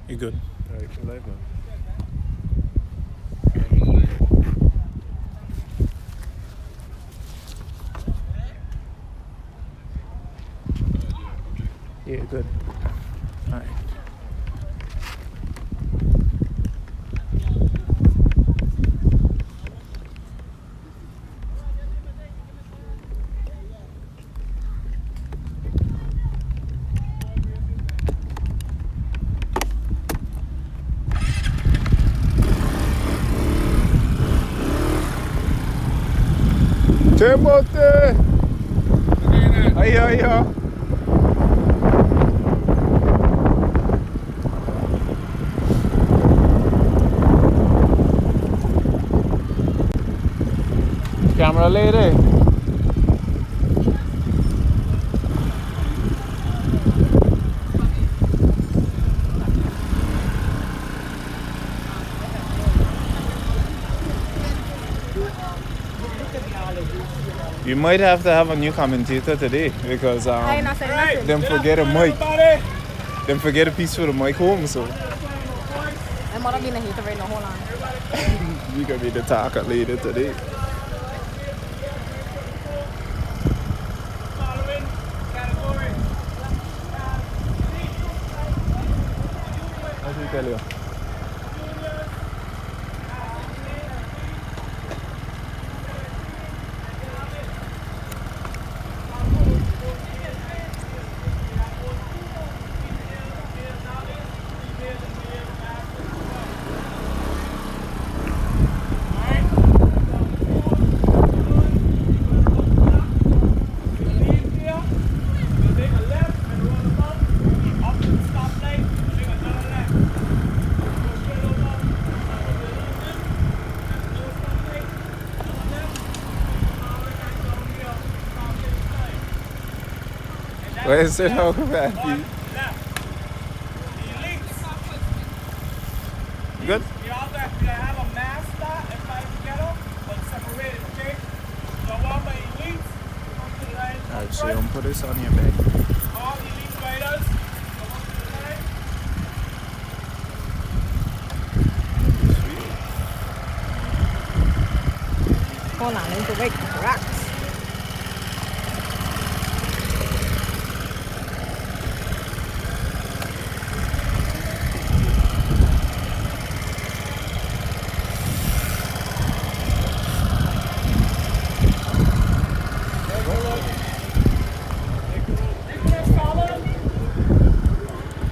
You good? Alright, we're live now. Yeah, good. All right. Timothy! Ayo. Camera lady. You might have to have a new commentator today because I ain't not saying nothing. them forget a mic. Them forget a piece for the mic home, so I'm gonna be in the heat right now. Hold on. you can be the talker later today. What do you tell you? Where is it? How happy? Good? You have a master and five together, but separated, okay? So one by elites, come to the line. Alright, so I'm put this on your bed. All elite riders, come to the line. Hold on. Let me break the rocks.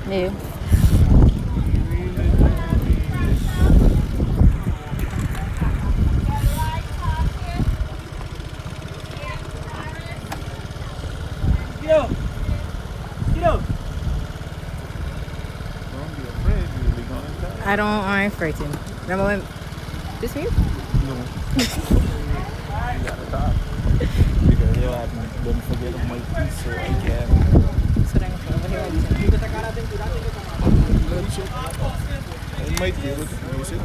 Yeah. Don't be afraid, you'll be going to die. I ain't frightened. Remember when this week? No. You gotta talk. Because you have don't forget of my piece, so I can. So then over here. Let's check. I might be able to use it.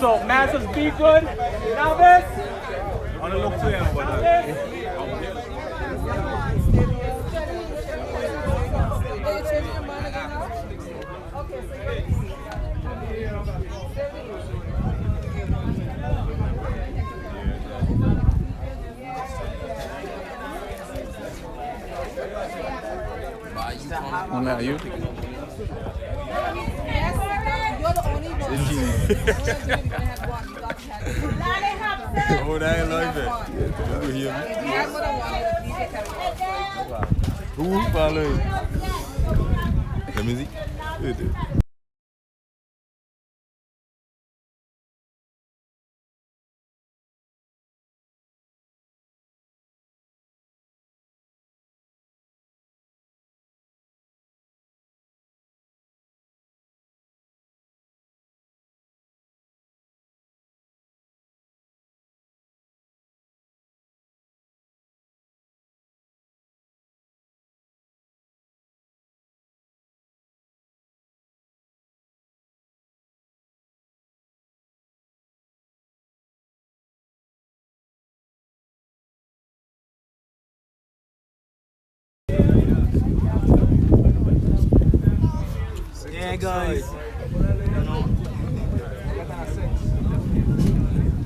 so Masters be good. Novice. On the look to him, but Only are you? oh, that ain't like that. You hear me? Who following? Let me see. Yeah, guys.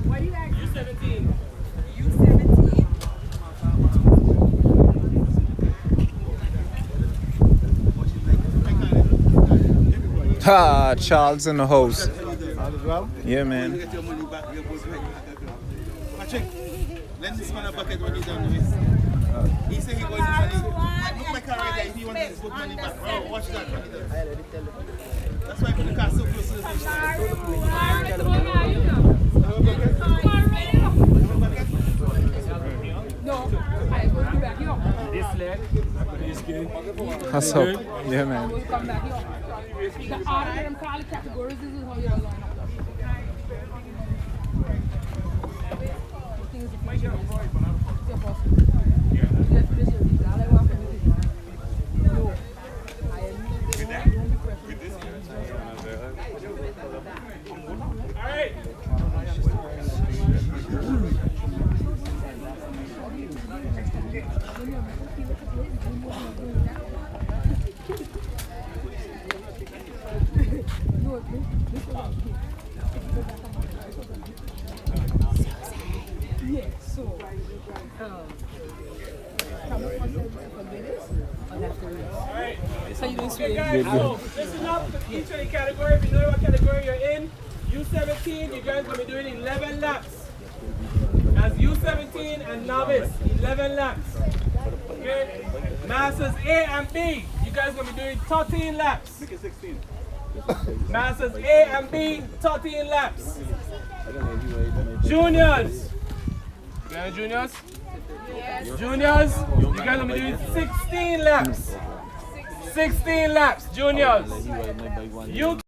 Why you act U17? Ha! Charles in the house. Yeah, man. Patrick, let this man a bucket when he's done with. He said he was money. Look my car right there. He wants to put money back. Oh, watch that when he does. That's why I put the car so close to the fish. This leg. What's up? Yeah, man. The order them call it categories, this is how you line up. Alright. So you doing sweet? Guys, so listen up to each of the category. If you know what category you're in, U17, you guys will be doing 11 laps. As U17 and novice, 11 laps. Okay? Masters A and B, you guys will be doing 13 laps. Make it 16. Masters A and B, 13 laps. Juniors. You got any juniors? Yes. Juniors, you guys will be doing 16 laps. 16 laps, juniors. You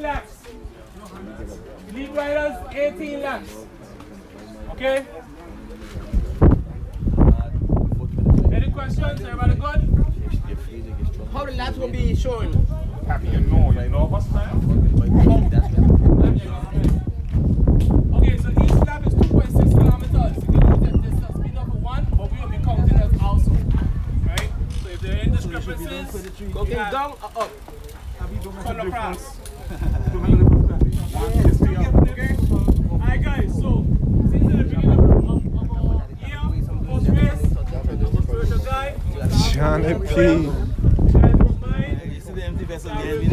laps. Lead riders, 18 laps. Okay? Any questions? Everybody good? How the laps will be shown? Okay, so each lap is 2.6 kilometers. You can use that distance speed number 1, but we will be counting as also. Right? So if there are any discrepancies, Okay, down or up? color across. Okay? Alright guys, so since the beginning of year, post race, spiritual guy, Johnny P. guys don't mind. You see the empty vessel behind me? A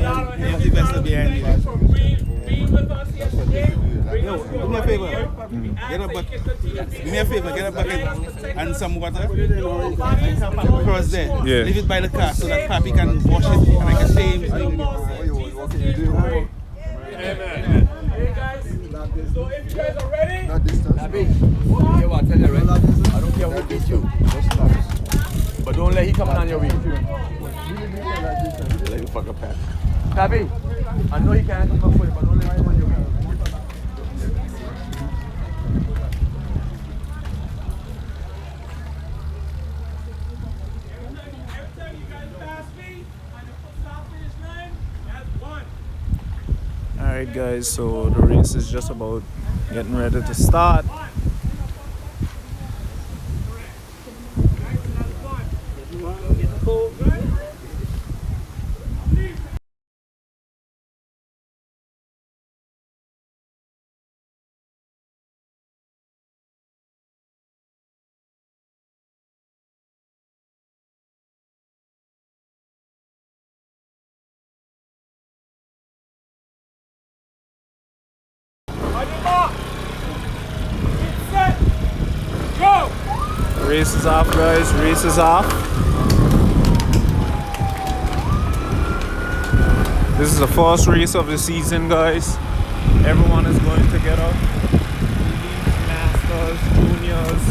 lot of Empty vessel behind me. for being with us here today. Bring us Do me a favor. here. Get a bucket. Do me a favor. Get a bucket and some water. Your bodies, Across there. Yeah. Leave it by the car so that Papi can wash it and I can shave. Hey guys, so if you guys are ready, I don't care who beat you. But don't let him come on your way. Let him fuck up, Pat. Tabby, I know he can't come up for you, but don't let him come on your way. Alright guys, so the race is just about getting ready to start. On your mark. Get set. Go. Race is off guys, race is off. This is the first race of the season guys. Everyone is going together. Elites, masters, juniors.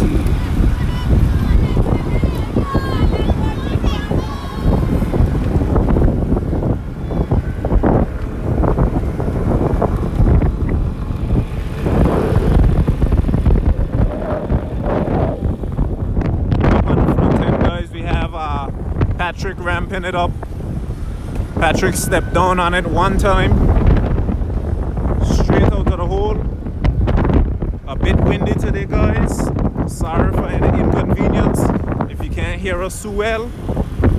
Patrick ramping it up. Patrick stepped down on it one time. Straight out of the hole. A bit windy today guys. Sorry for any inconvenience. If you can't hear us too well,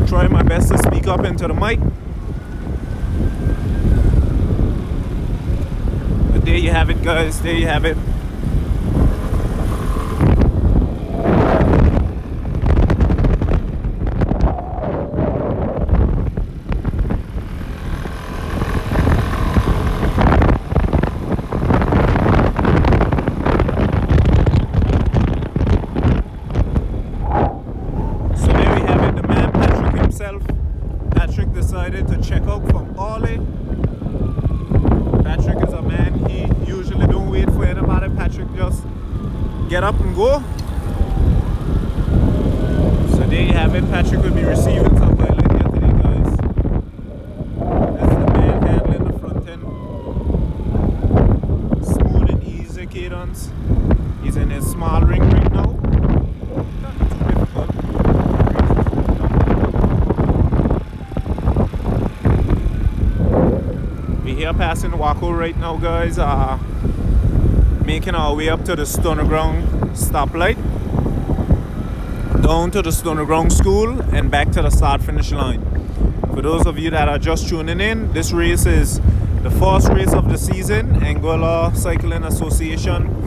try my best to speak up into the mic. But there you have it guys, there you have it. Patrick decided to check out from Ollie. Patrick is a man, he usually don't wait for anybody. Patrick just get up and go. So there you have it. Patrick will be receiving some violin here today guys. This is the man handling the front end. Smooth and easy cadence. He's in his small ring right now. Not too difficult. Here passing Waco right now guys, making our way up to the Stoner Ground stoplight, down to the Stoner Ground school and back to the start finish line. For those of you that are just tuning in, this race is the first race of the season, Angola Cycling Association.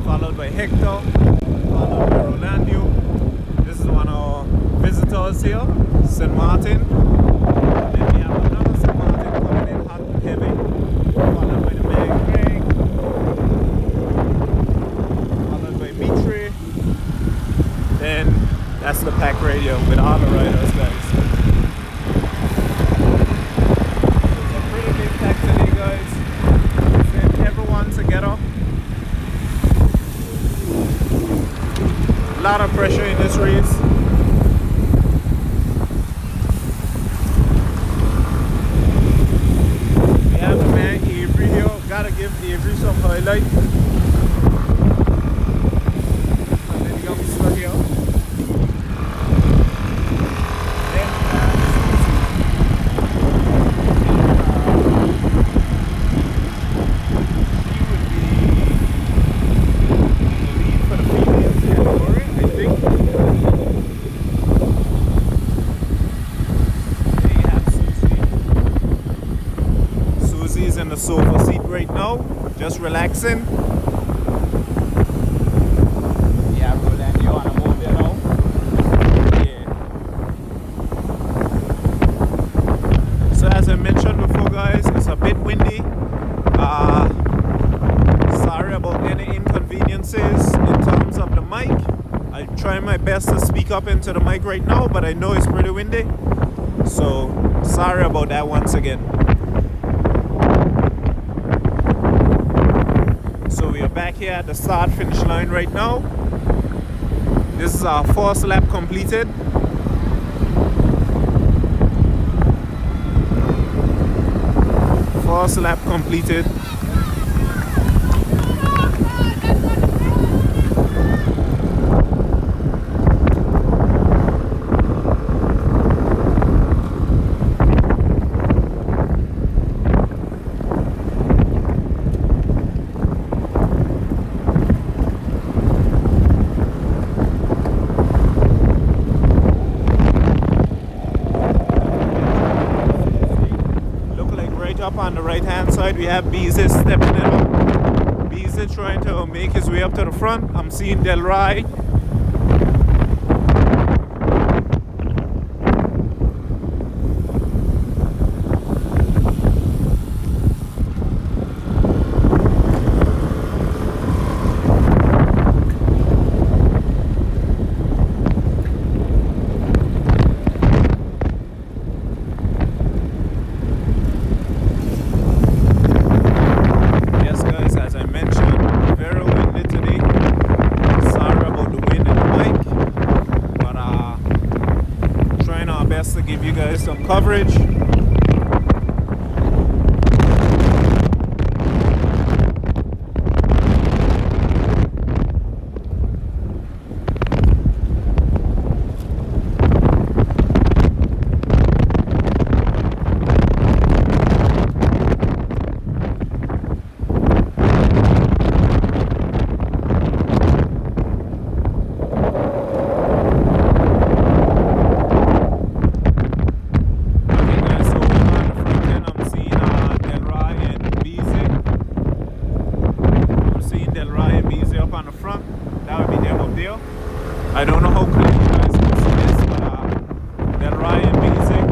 Followed by Hector, followed by Rolando. This is one of our visitors here, St. Martin. Then we have another St. Martin coming in hot and heavy, followed by the man Greg, followed by Mitri. Then that's the pack radio with all the riders guys. It's a pretty big pack today guys. Send everyone together. A lot of pressure in this race. We have the man Avery here. Gotta give Avery some highlight. And then you got Mr. here. Then he would be in the lead for the females category. Susie's in the sofa seat right now, just relaxing. Yeah, Roland, you wanna move there now? Yeah. So as I mentioned before guys, it's a bit windy. Sorry about any inconveniences in terms of the mic. I'm trying my best to speak up into the mic right now, but I know it's pretty windy. So sorry about that once again. So we are back here at the start finish line right now. This is our first lap completed. first lap completed. Up on the right hand side we have Beezy stepping it up. Beezy trying to make his way up to the front. I'm seeing Del Rey. To give you guys some coverage. I don't know how clear you guys can see this, but Del Rey and Beezy.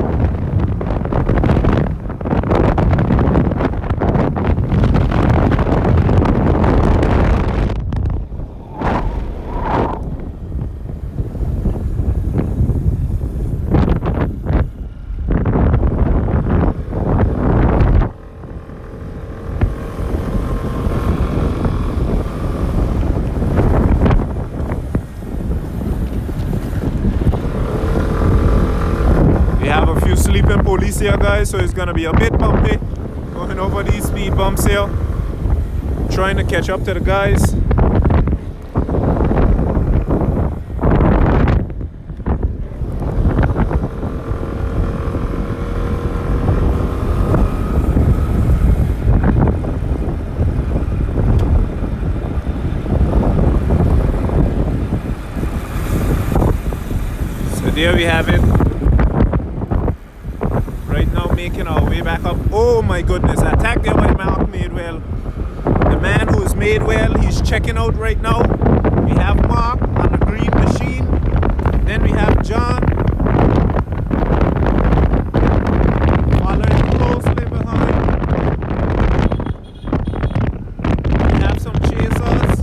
Sleeping police here, guys, so it's gonna be a bit bumpy going over these speed bumps here, trying to catch up to the guys. So there we have it. Making our way back up. Oh my goodness, attack there by Mark Madewell. The man who is Madewell, he's checking out right now. We have Mark on the green machine. Then we have John following closely behind. We have some chasers.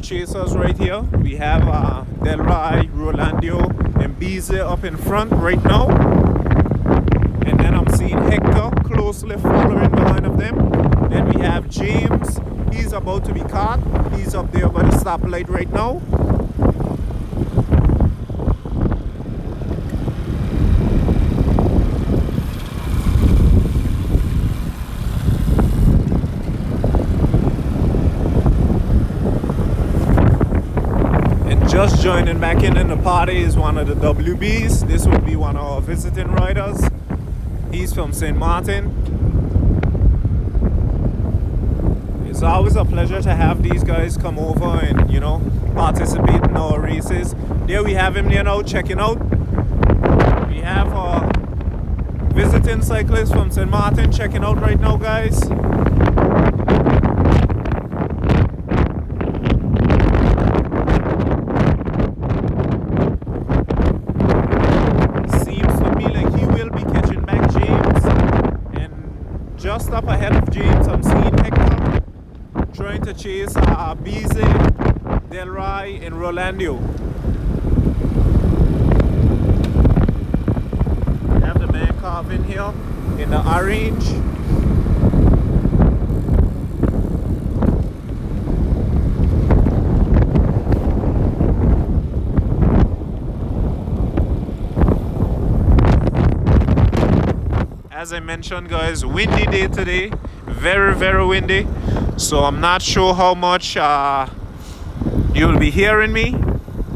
Chasers right here. We have Del Rey, Rolando, and Beezy up in front right now. And then I'm seeing Hector closely following behind of them. Then we have James. He's about to be caught. He's up there by the stoplight right now. Just joining back in the party is one of the WBs. This would be one of our visiting riders. He's from St. Martin. It's always a pleasure to have these guys come over and, you know, participate in our races. There we have him there now checking out. We have our visiting cyclist from St. Martin checking out right now, guys. up ahead of James. I'm seeing Hector trying to chase BZ, Delroy, and Rolando. We have the man carving here in the orange. As I mentioned, guys, windy day today, very windy, so I'm not sure how much you'll be hearing me,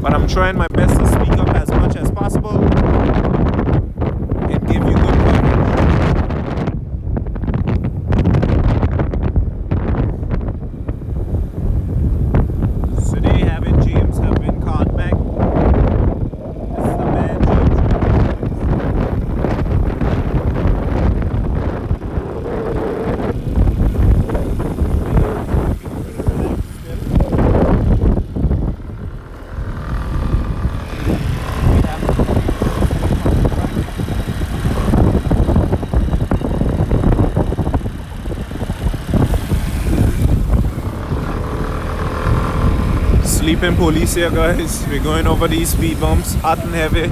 but I'm trying my best to speak up as much as possible and give you good coverage. Today having James have been caught back. This is the man James. Sleeping police here, guys. We're going over these speed bumps, hot and heavy.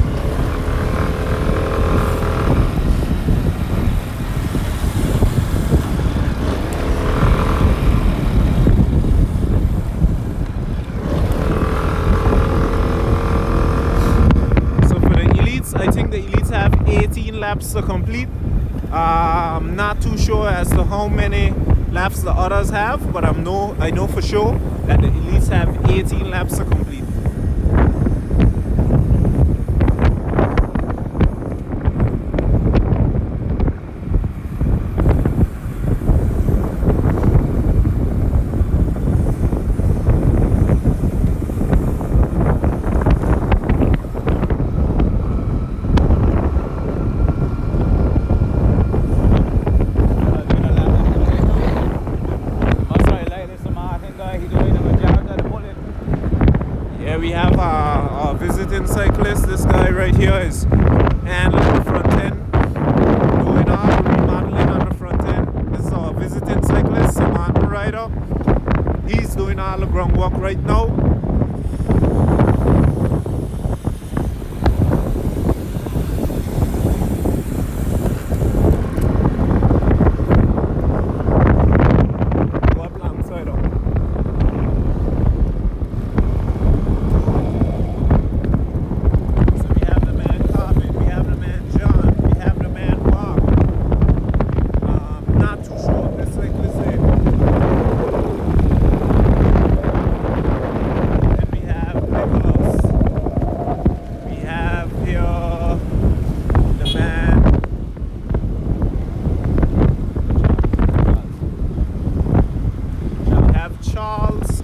So for the elites, I think the elites have 18 laps to complete. I'm not too sure as to how many laps the others have, but I know for sure that the elites have 18 laps to complete. We have our visiting cyclist. This guy right here is handling the front end, doing all the remodeling on the front end. This is our visiting cyclist, a mountain rider. He's doing all the groundwork right now.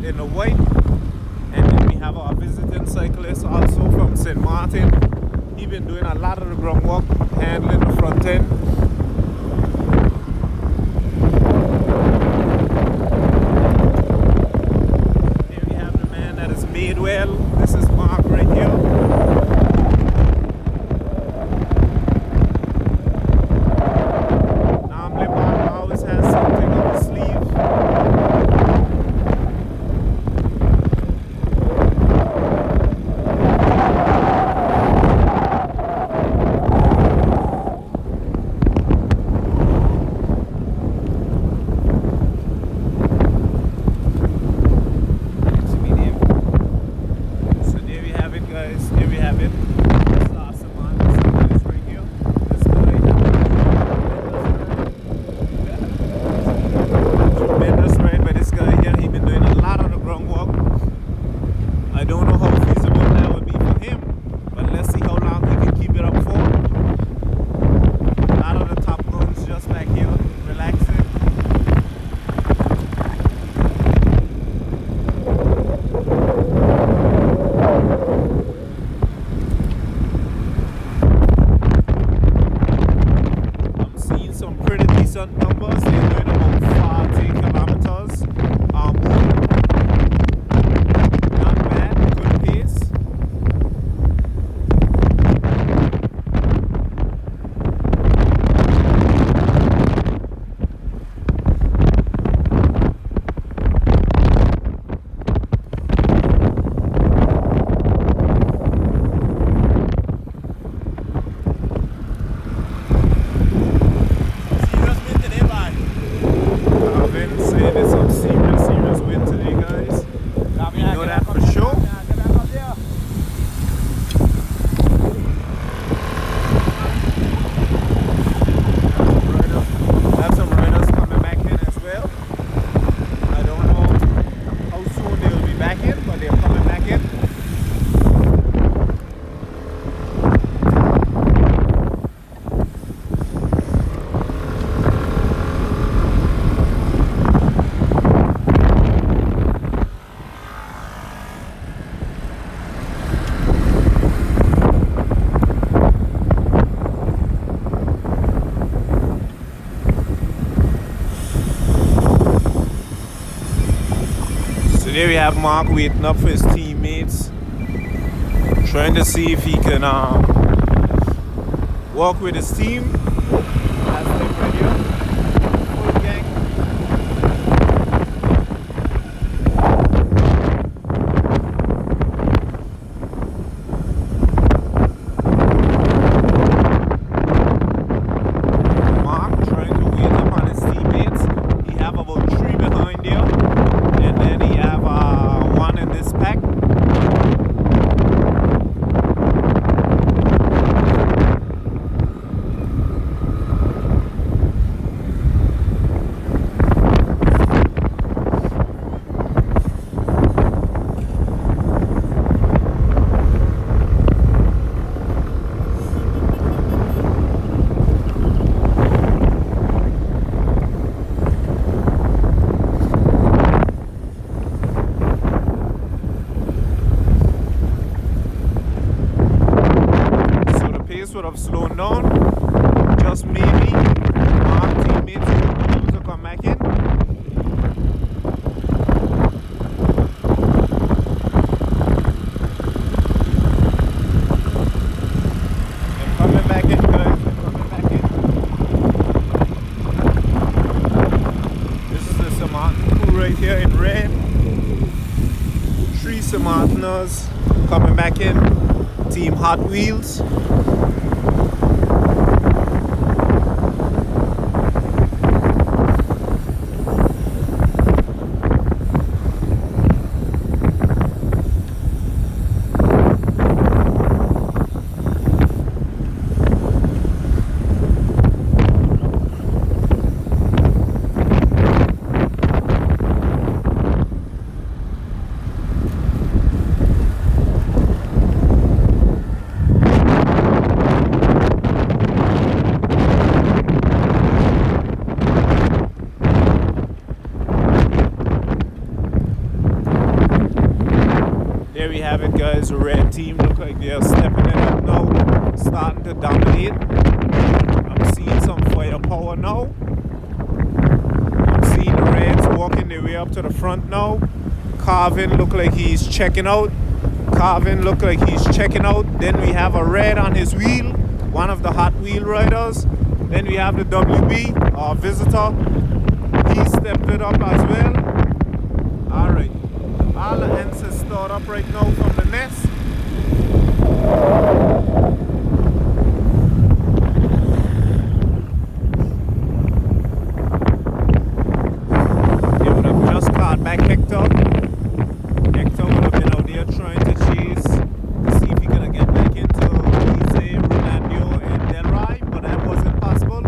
In the white, and then we have our visiting cyclist also from St. Martin. He's been doing a lot of the groundwork, handling the front end. Here we have the man that is made well. This is Mark right here. Normally Mark always has something up his sleeve. some serious win today, guys. You know that for sure. Have some riders coming back in as well. I don't know how soon they'll be back in, but they're coming back in. Today we have Mark waiting up for his teammates, trying to see if he can work with his team. That's them right here. Full gang. Mark trying to wait up on his teammates. He have about 3 behind there. And then he have one in this pack. Would have slowed down, just maybe Mark teammates will be able to come back in. They're coming back in, guys. They're coming back in. This is the Samartan crew right here in red. 3 Samartaners coming back in. Team Hot Wheels. There we have it, guys. The red team look like they're stepping it up now, starting to dominate. I'm seeing some firepower now. I'm seeing the reds walking their way up to the front now. Carvin look like he's checking out. Then we have a red on his wheel, one of the Hot Wheel riders. Then we have the WB, our visitor. He stepped it up as well. Alright. All the ends are stored up right now from the nest. They would have just caught back Hector. Hector would have been out there trying to chase to see if he could get back into ACA, Rolando, and Delray, but that wasn't possible.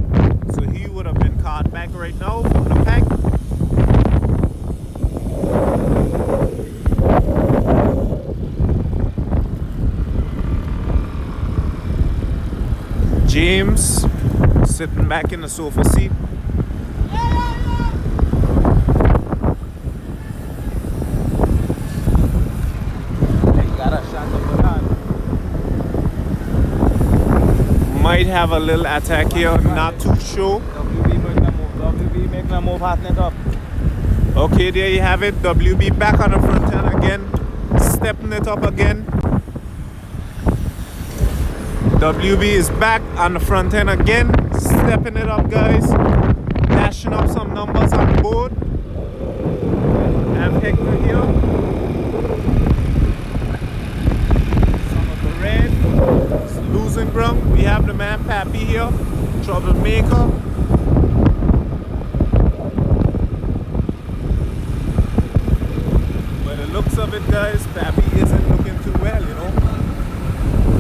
So he would have been caught back right now from the pack. James sitting back in the sofa seat. Might have a little attack here, not too sure. WB make the move, hot net up. Okay, there you have it. WB back on the front end again, stepping it up again. WB is back on the front end again, stepping it up, guys. Dashing up some numbers on the board. And Hector here. Some of the red. Losing ground. We have the man Pappy here. Troublemaker. of it, guys, Pappy isn't looking too well, you know.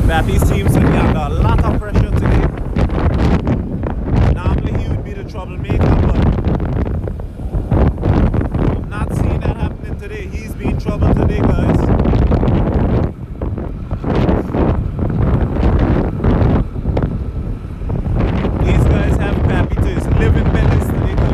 Pappy seems to be under a lot of pressure today. Normally he would be the troublemaker, but I'm not seeing that happening today. He's being trouble today, guys. These guys have Pappy to his living bellies today, guys.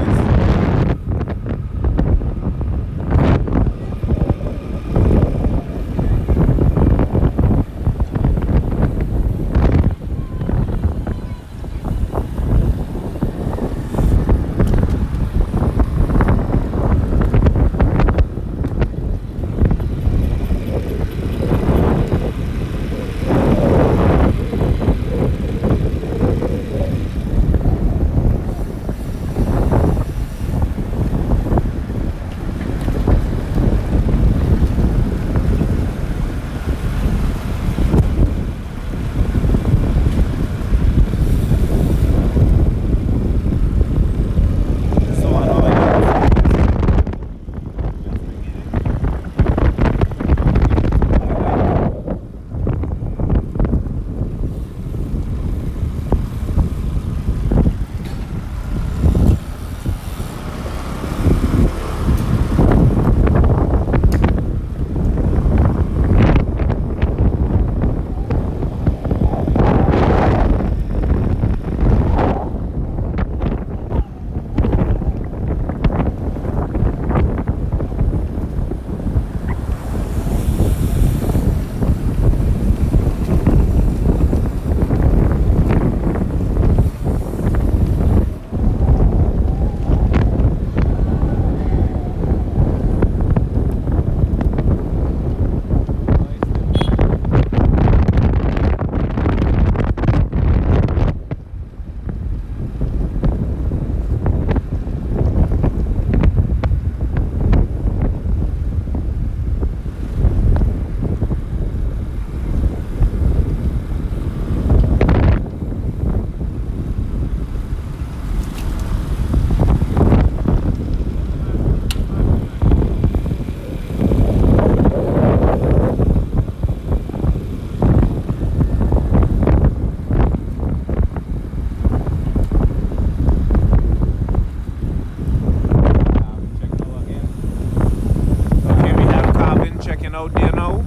Out there now.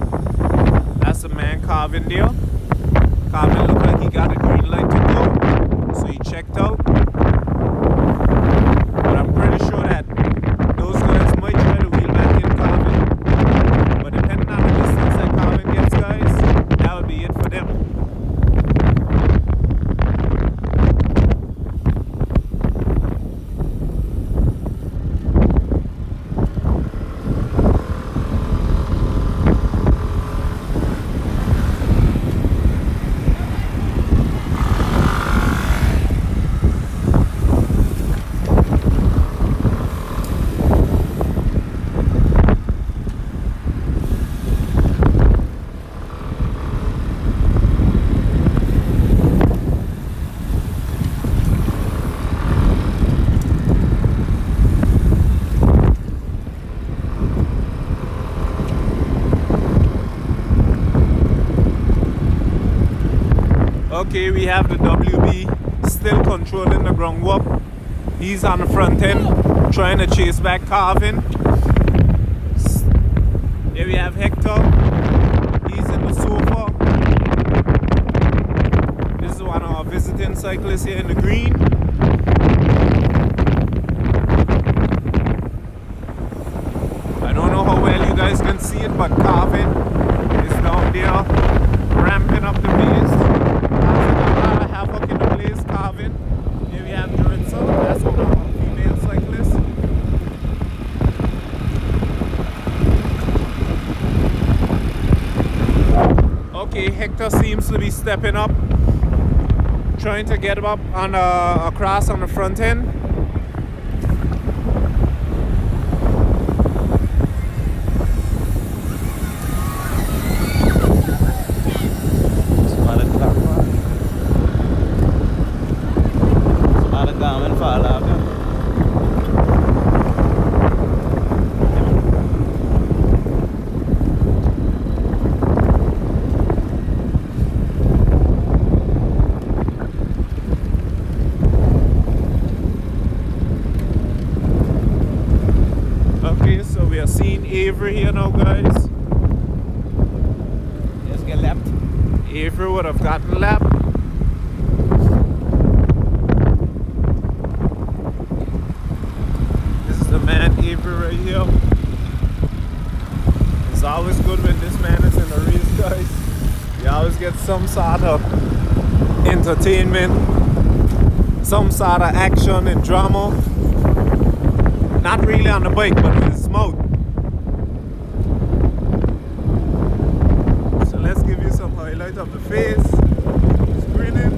That's the man Carvin there. Carvin looked like he got a green light to go, so he checked out. But I'm pretty sure that those guys might try to wheel back in Carvin. But depending on the distance that Carvin gets, guys, that would be it for them. Okay, we have the WB still controlling the ground warp. He's on the front end trying to chase back Carvin. Here we have Hector. He's in the sofa. This is one of our visiting cyclists here in the green. I don't know how well you guys can see it, but Carvin is down there ramping up the pace. Havoc in the place, Carvin. Here we have Joritza, that's one of our female cyclists. Okay, Hector seems to be stepping up, trying to get him up on across on the front end. So we are seeing Avery here now, guys. Just get left. Avery would have gotten lapped. This is the man Avery right here. It's always good when this man is in the race, guys. You always get some sort of entertainment, some sort of action and drama. Not really on the bike, but with his mouth. So let's give you some highlight of the face. He's grinning.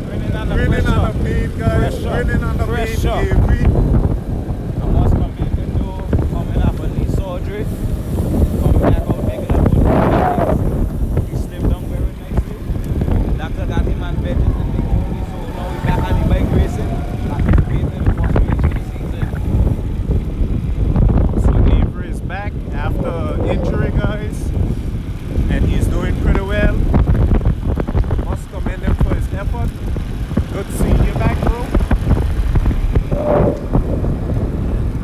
Grinning on the Grinning pressure. on the pain, guys. Pressure. Grinning on the Pressure. pain, Avery. I must come back and do coming off a knee surgery. Coming back out making a good. He slipped down very nicely. Doctor got him on bed just in the morning, so now he's back on the bike racing. Anticipating the first race of the season. So Avery is back after injury, guys. And he's doing pretty well. Must commend him for his effort. Good seeing you back, bro.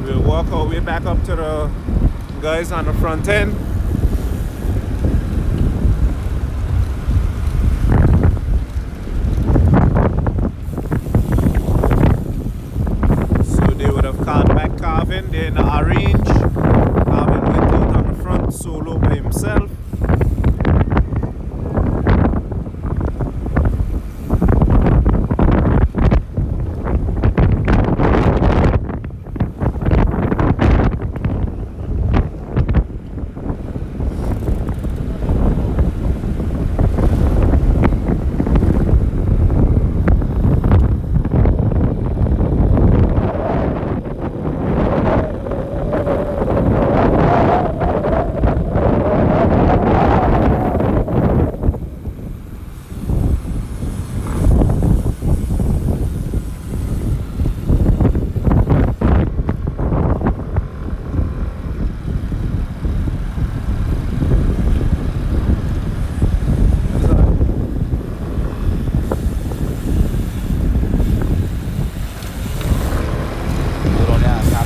We'll walk our way back up to the guys on the front end. So they would have called back Carvin. They're in the orange. Carvin went out on the front solo by himself.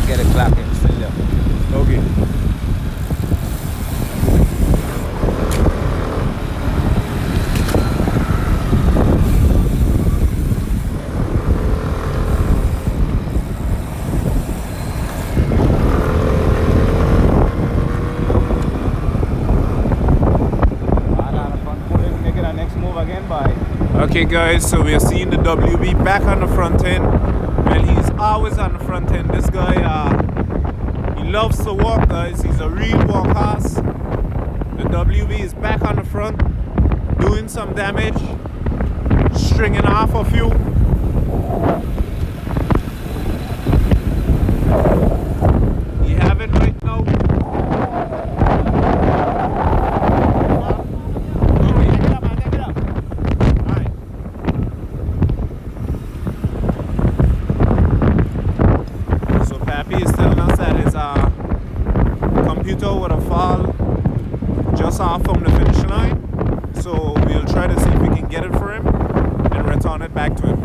Get a clock and still there. Okay. Making our next move again by. Okay, guys, so we are seeing the WB back on the front end. Well, he's always on the front end. This guy, he loves to walk, guys. He's a real walk-horse. The WB is back on the front, doing some damage, stringing off a few. You have it right now. Computer would have fall just off from the finish line, so we'll try to see if we can get it for him and return it back to him.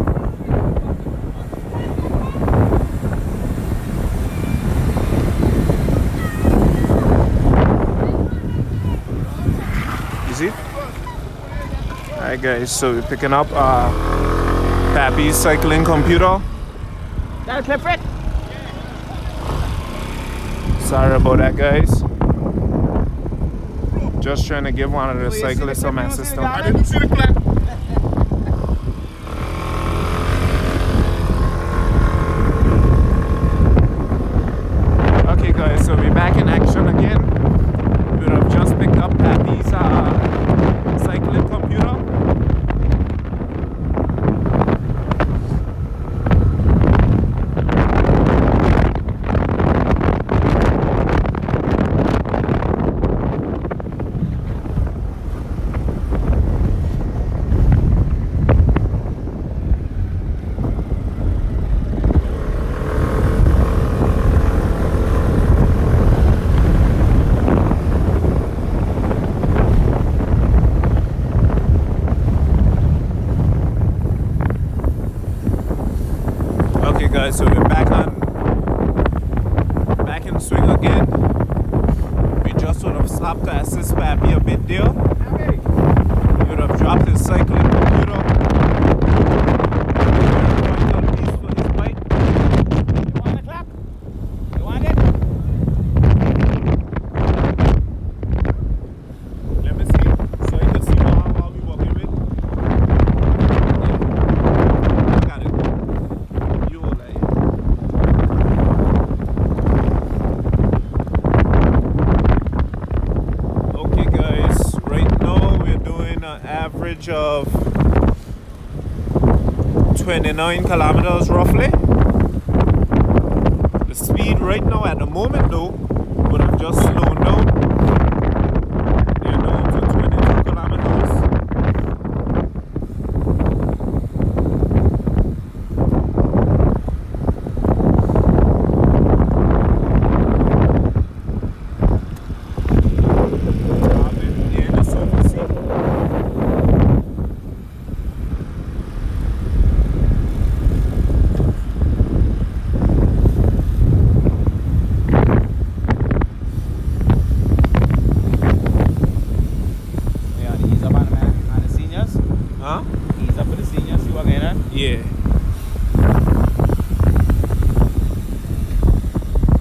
You see? Alright guys, so we're picking up Pappy's cycling computer. That'll clip it. Sorry about that, guys. Just trying to give one of the cyclists some assistance. I didn't see the clap. Okay, guys, so we're back in action again. We have just picked up Pappy's cycling computer. Okay guys, so we're back in swing again. have to assist Pappy a bit there. He would have dropped his cycling computer. Vital piece for his bike. You want the clock? You want it? Let me see, so you can see what we working with. I got it. You will like it. Okay guys, right now we're doing an average of 29 kilometers roughly. The speed right now at the moment though would have just slowed down. They're down to 22 kilometers. They're in the sofa seat. Yeah, ease up on the seniors. Huh? Ease up for the seniors. See what going on? Yeah.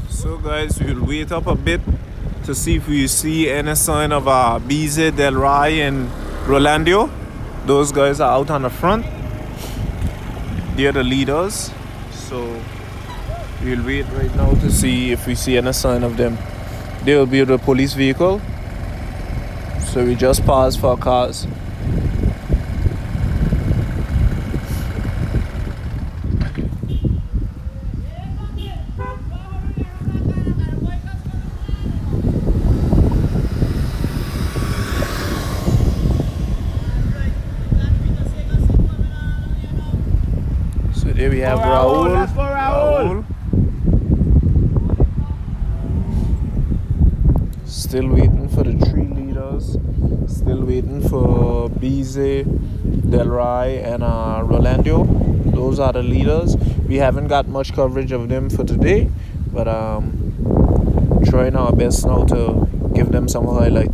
So guys, we'll wait up a bit to see if we see any sign of BZ, Del Ray and Rolando. Those guys are out on the front. They're the leaders. So we'll wait right now to see if we see any sign of them. They will be with the police vehicle. So we just pause for cars. So there we have Raul. Let's go, Raul. Still waiting for the three leaders. Still waiting for Bize, Del Ray, and Rolando. Those are the leaders. We haven't got much coverage of them for today, but trying our best now to give them some highlight.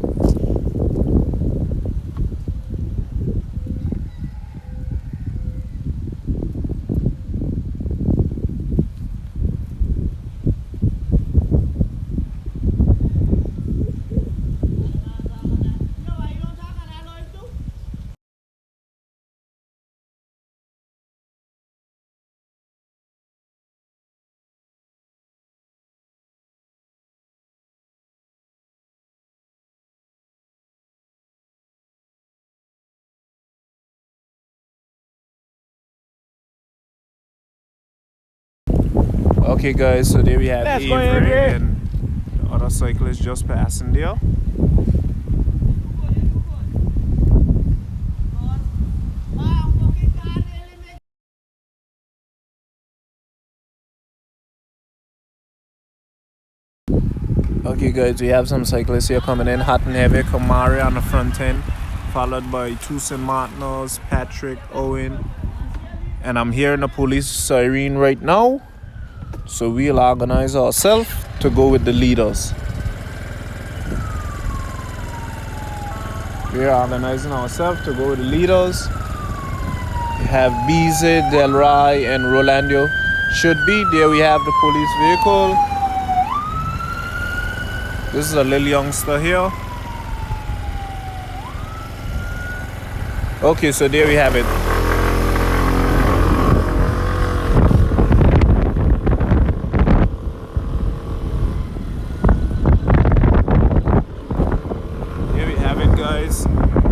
Okay guys, so there we have Let's go, Avery Avery. and the other cyclists just passing there. Okay guys, we have some cyclists here coming in hot and heavy. Kamari on the front end, followed by two St. Martin's, Patrick, Owen. And I'm hearing the police siren right now. So we'll organize ourselves to go with the leaders. We're organizing ourselves to go with the leaders. We have Bize, Del Ray, and Rolando. Should be there. We have the police vehicle. This is a little youngster here. Okay, so there we have it. Here we have it, guys.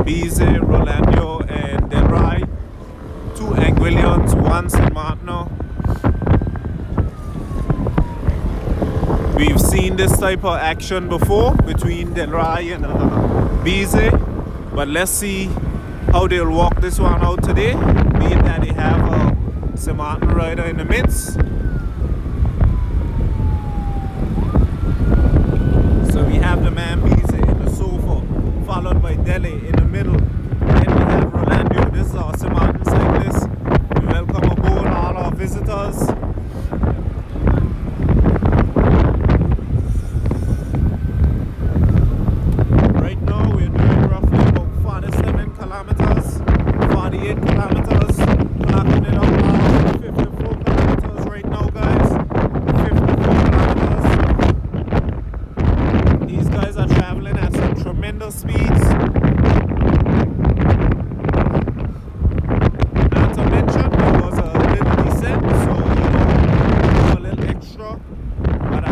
Bize, Rolando, and Del Ray. Two Anguillians, one St. Martino. We've seen this type of action before between Del Ray and Bize, but let's see how they'll walk this one out today, being that they have a St. Martin rider in the midst. So we have the man Bize in the sofa, followed by Dele in the middle. Then we have Rolando. This is our St. Martin cyclist. We welcome aboard all our visitors. cylinder speeds. Not to mention, it was a little descent, so a little extra. But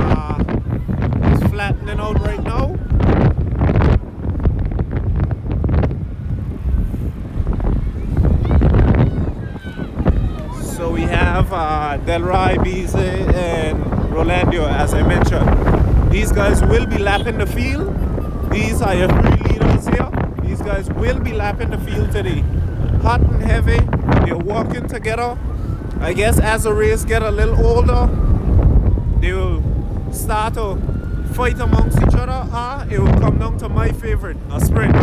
it's flattening out right now. So we have Delray, Bize, and Rolando, as I mentioned. These guys will be lapping the field. These are your 3 leaders here. These guys will be lapping the field today. Hot and heavy. They're walking together. I guess as the race get a little older, they will start to fight amongst each other. It will come down to my favorite, a sprint.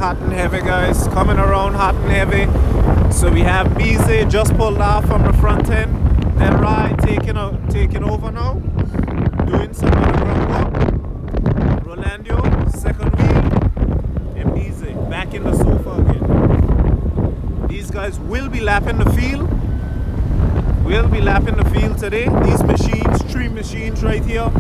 Hot and heavy, guys, coming around hot and heavy. So we have Bize just pulled off from the front end. Delray taking over now, doing some underground work. Rolando, second wheel, and Bize back in the sofa again. These guys will be lapping the field. Will be lapping the field today. These machines, 3 machines right here.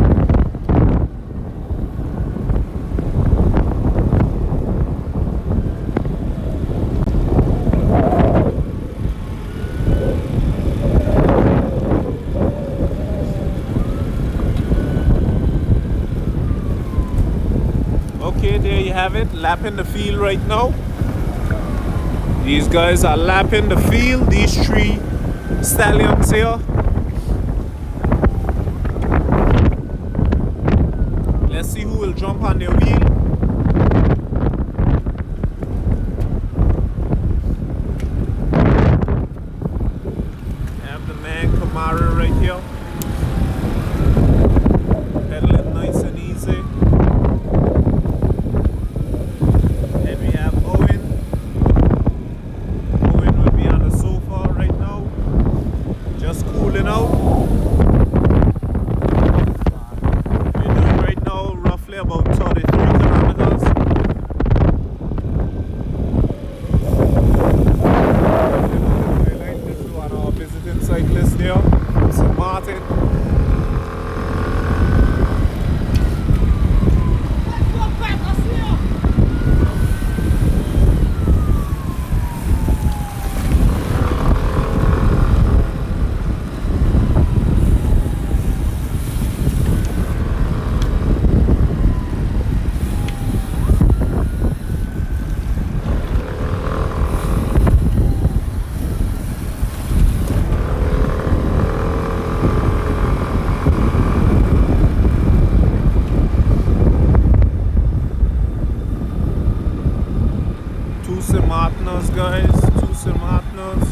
Okay, there you have it, lapping the field right now. These guys are lapping the field, these 3 stallions here. Let's see who will jump on their wheel. Have the man Kamara right here. Pedaling nice and easy. Cyclists there, St. Martin. St. Martin's, guys, 2 St. Martin's.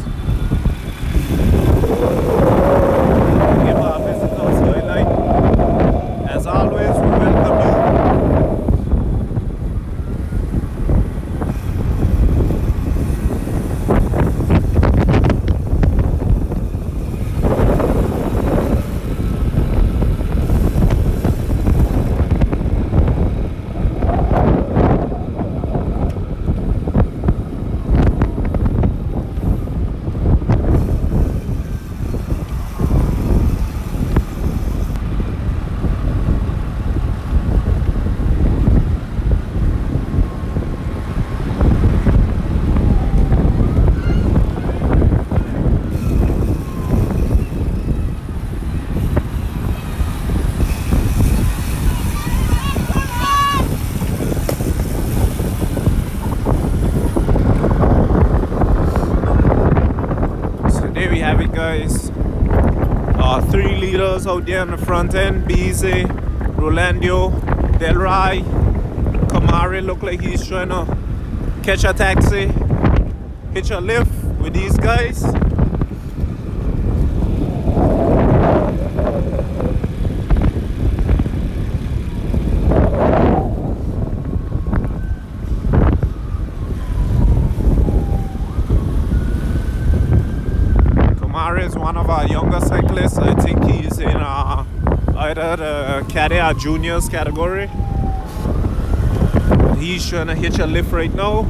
Give our visitors highlight. As always, we welcome you. Guys, 3 leaders out there on the front end: Bize, Rolando, Delray, Kamari. Look like he's trying to catch a taxi, hitch a lift with these guys. Is one of our younger cyclists. I think he's in either the Caddy or Juniors category. he's trying to hitch a lift right now.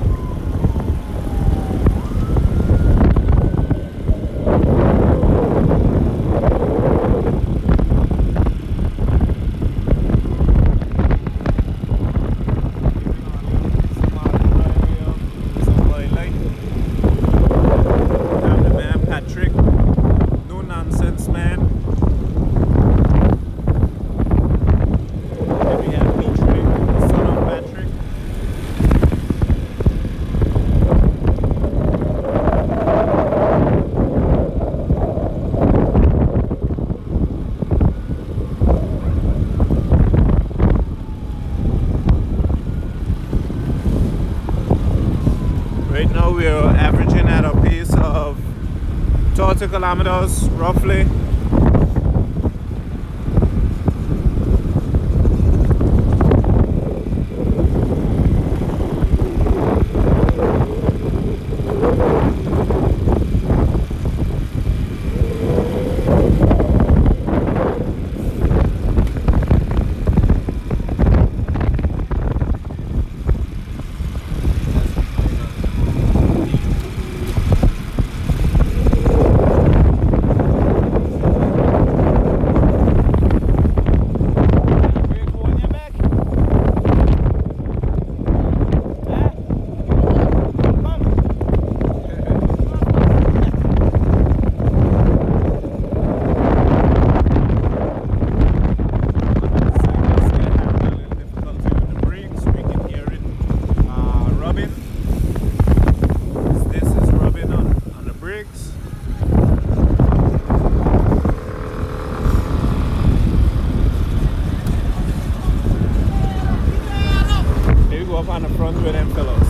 Right now we're averaging at a pace of 30 kilometers roughly. On the front with them fellows.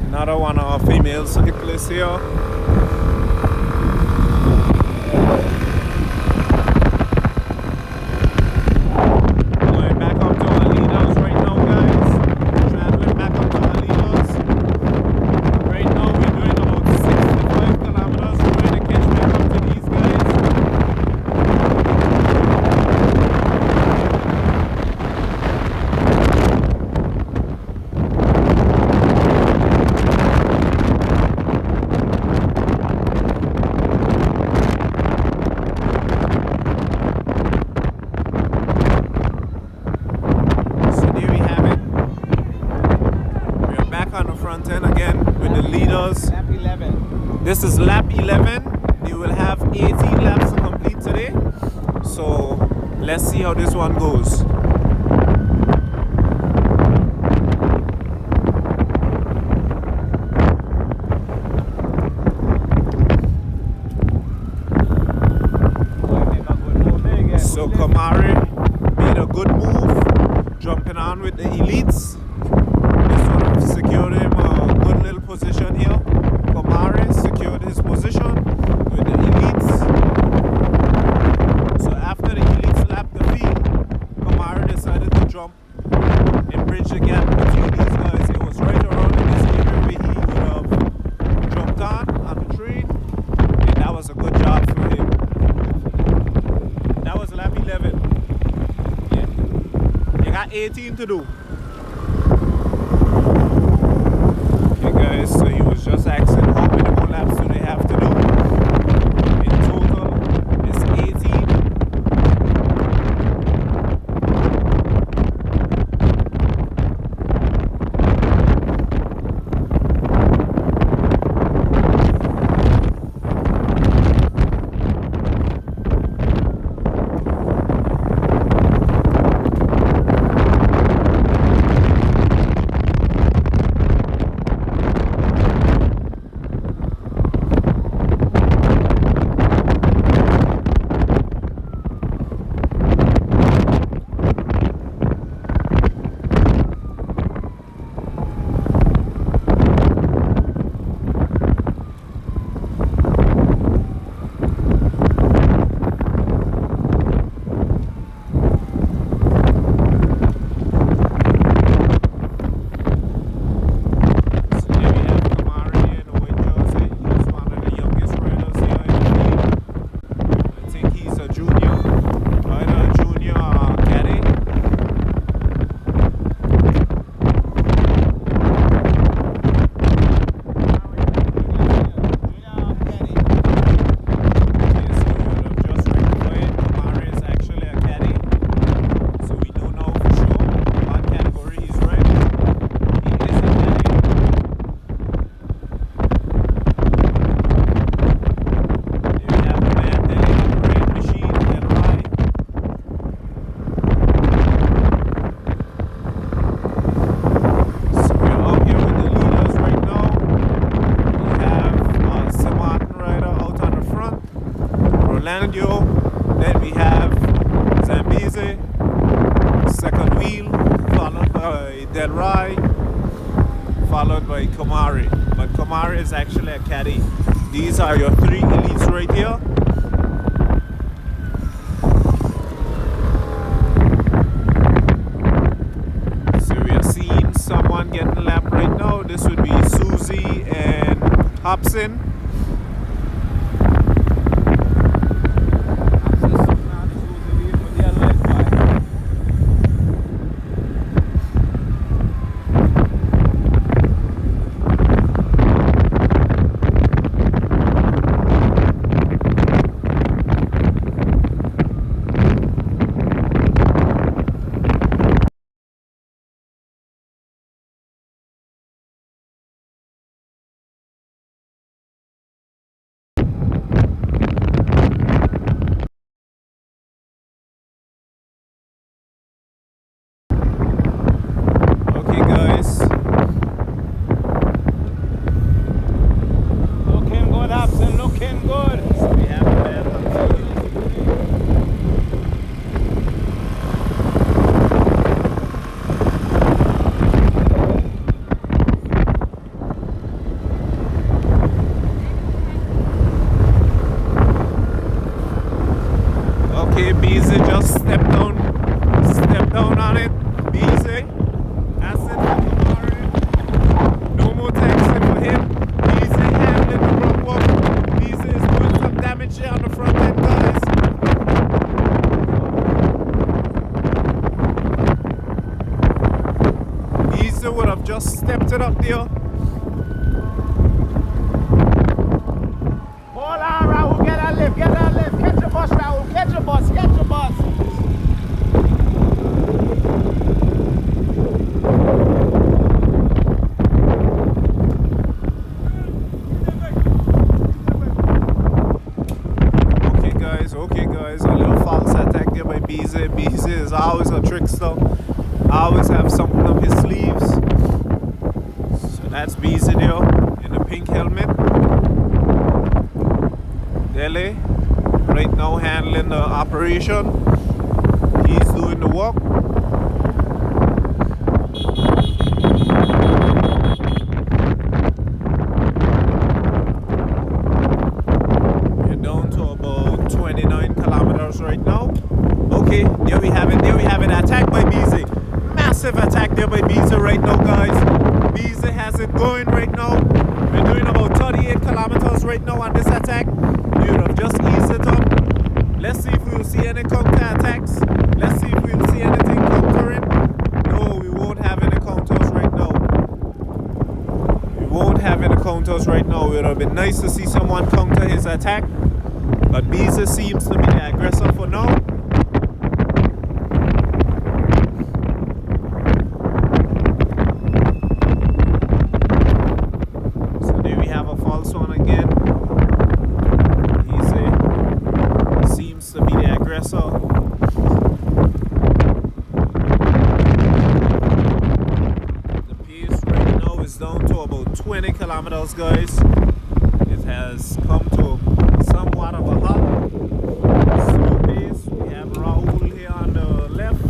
Another one of our female cyclists here. Lap 11. This is lap 11. They will have 18 laps to complete today. So let's see how this one goes. So Kamari made a good move, jumping on with the elites. This sort of secured him a good little position here. Kamari secured his position with the elites. So after the elites lapped the field, Kamari decided to jump and bridge the gap between these guys. It was right around in this area where he would have jumped on the train, and that was a good job for him. That was lap 11. Yeah. You got 18 to do. Okay guys, so he was just asking how many more laps do they have to do. In total, it's 18. is actually a caddy. These are your 3 elites right here. So we are seeing someone getting a lap right now. This would be Susie and Hobson. Okay guys, Looking good, Hobson, looking good. we have a bad one. Okay, Beezy just step down on it. Beezy, that's it for tomorrow. No more taxing for him. Beezy handling the front walk. Beezy is doing some damage here on the front end, guys. Beezy would have just stepped it up there. Hold on, Raul, get that lift, get that lift. Catch your bus, Raul, catch your bus, catch your bus. Okay guys, a little false attack there by Beezy. Beezy is always a trickster. Always have something up his sleeves. So that's Beezy there in the pink helmet. Dele right now handling the operation. He's doing the work. We're down to about 29 kilometers right now. Okay, there we have it. Attack by Beezy. Massive attack there by Beezy right now, guys. Beezy has it going right now. We're doing about 38 kilometers right now on this attack. We would have just eased it up. Let's see if we will see any counter attacks. Let's see if we will see anything countering. No, we won't have any counters right now. We won't have any counters right now. It would have been nice to see someone counter his attack. But Beezy seems to be the aggressor for now. So there we have a false one again. Beezy seems to be the aggressor. The pace right now is down to about 20 kilometers, guys. It has come to somewhat of a halt. Slow pace. We have Raul here on the left.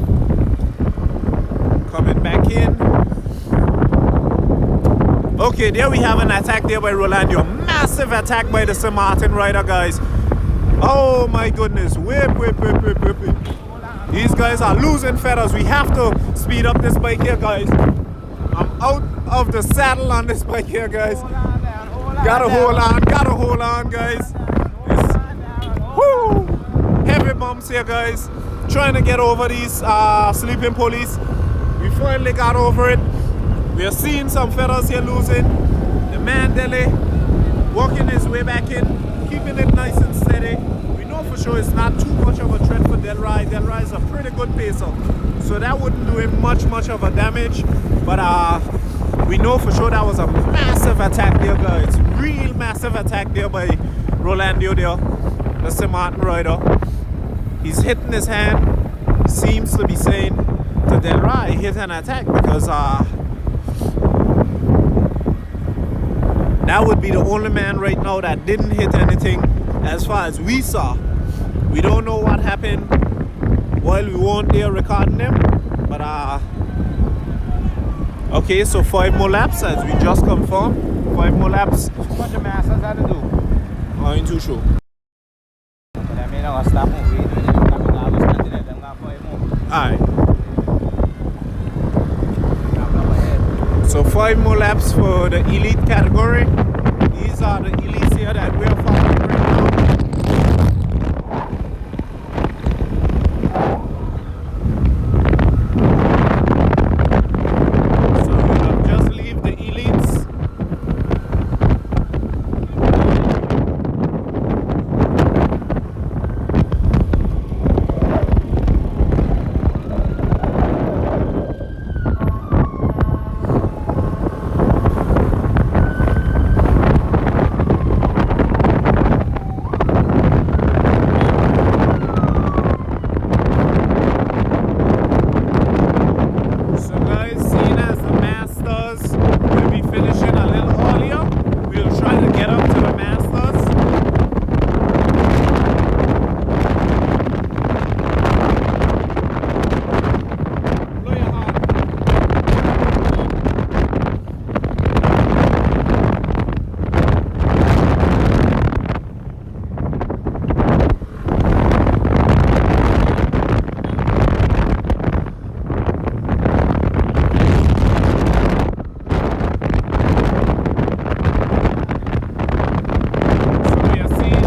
Coming back in. Okay, there we have an attack there by Rolando. Massive attack by the St. Martin rider, guys. Oh my goodness. Whip. These guys are losing feathers. We have to speed up this bike here, guys. I'm out of the saddle on this bike here, guys. Gotta hold on, guys. Woo! Heavy bumps here, guys. Trying to get over these sleeping police. We finally got over it. We are seeing some feathers here losing. The man Dele working his way back in, keeping it nice and steady. We know for sure it's not too much of a threat for Delray. Delray is a pretty good pacer, so that wouldn't do him much of a damage. But we know for sure that was a massive attack there, guys. Real massive attack there by Rolando there, the St. Martin rider. He's hitting his hand. Seems to be saying to Delray, hit an attack, because that would be the only man right now that didn't hit anything as far as we saw. We don't know what happened while we weren't there recording them, but Okay, so 5 more laps as we just confirmed. 5 more laps. What the masters had to do? Going to show. But I mean, I'll stop moving. I'm going to Alright. So 5 more laps for the elite category. These are the elites here that we are following right now. So we will just leave the elites. So guys, seeing as the Masters will be finishing a little earlier, we'll try to get up to the Masters. Blow your horn. So we are seeing,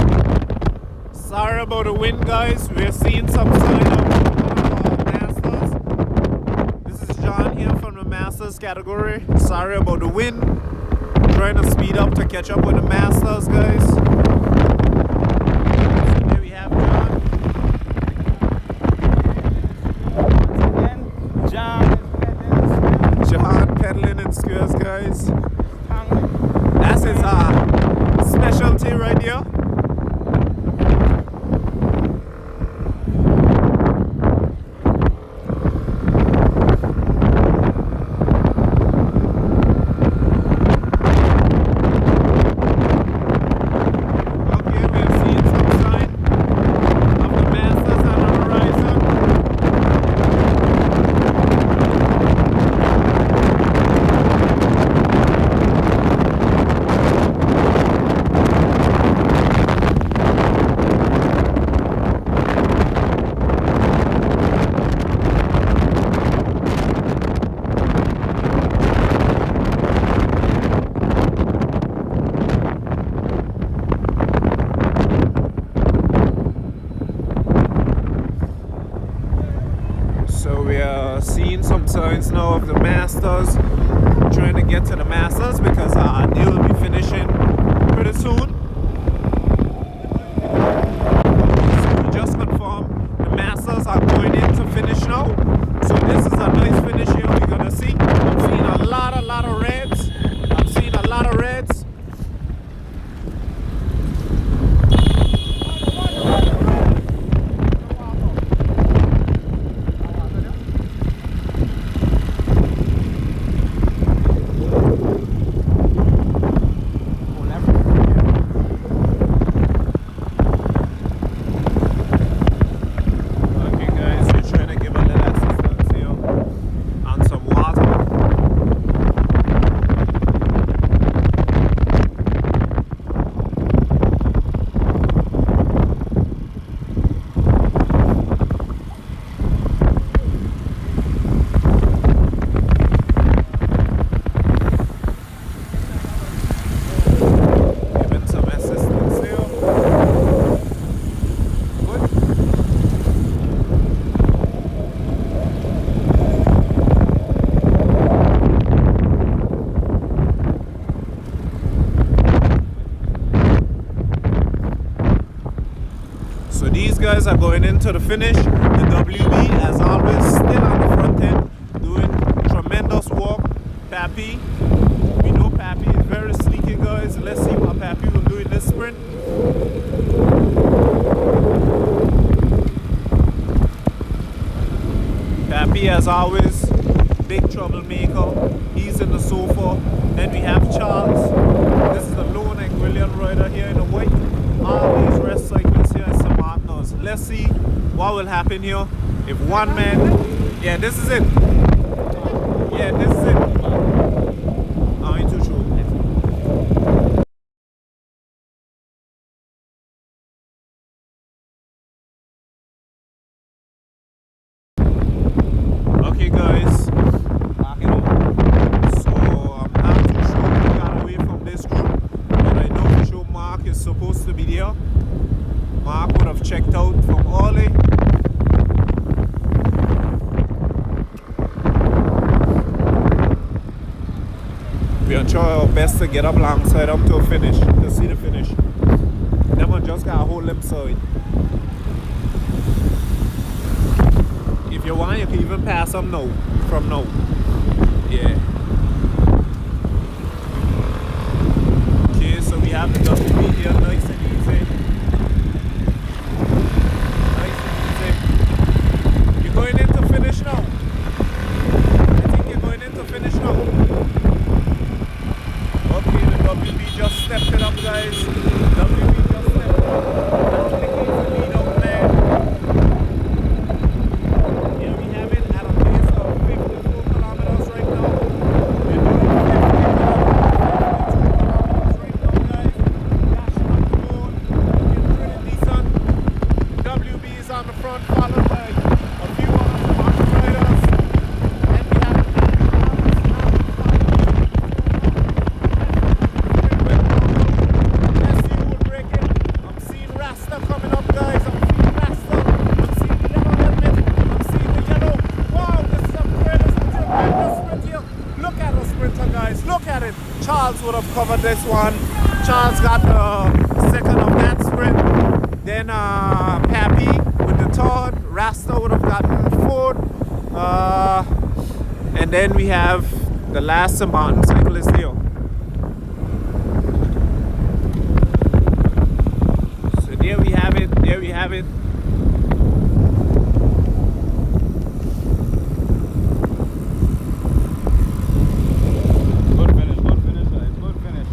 sorry about the wind guys, we are seeing some sign of Masters. This is John here from the Masters category. Sorry about the wind. Trying to speed up to catch up with the Masters guys. So there we have John. Again, John pedaling in squares guys. That's his specialty right here. Okay, we have seen some sign of the Masters on the horizon. So we are seeing some signs now of the Masters, trying to get to the Masters because they will be finishing pretty soon. So we just confirmed the Masters are going in to finish now. So this is a nice finish here we're gonna see. I'm seeing a lot of reds. I'm seeing a lot of reds. Okay guys, we're trying to give a little assistance here on some water. Giving some assistance here. Good. So these guys are going into the finish. The WB, as always, still on the front end, doing tremendous work. Pappy, we know Pappy is very sneaky, guys. Let's see what Pappy will do in this sprint. Pappy, as always, big troublemaker. He's in the sofa. Then we have Charles. This is the lone and brilliant rider here in the white. All these rest cyclists here at St. Martin's. Let's see what will happen here if one man. Yeah, this is it. Yeah, this is it. try our best to get up alongside them to finish, to see the finish. Them one just gotta hold them side. If you want, you can even pass them now, from now. Yeah. Okay, so we have the WB here, nice and easy. Nice and easy. You're going in to finish now. I think you're going in to finish now. Okay, the WB just stepped it up, guys. WB just stepped it up. That's the case of lead out there. Here we have it at a pace of 54 kilometers right now. We're doing 52 kilometers right now, guys. Dashing up the road. Looking pretty decent. WB is on the front, followed by a few other Spartan riders. Then we have I'm seeing Rasta coming up, guys. I'm seeing Rasta. I'm seeing the yellow helmet. I'm seeing the yellow. Wow, this is a tremendous sprint here. Look at the sprinter, guys. Look at it. Charles would have covered this one. Charles got the second of that sprint. Then Pappy with the third. Rasta would have gotten fourth. And then we have the last Martin cyclist here. So there we have it. There we have it. Good finish, guys. Good finish.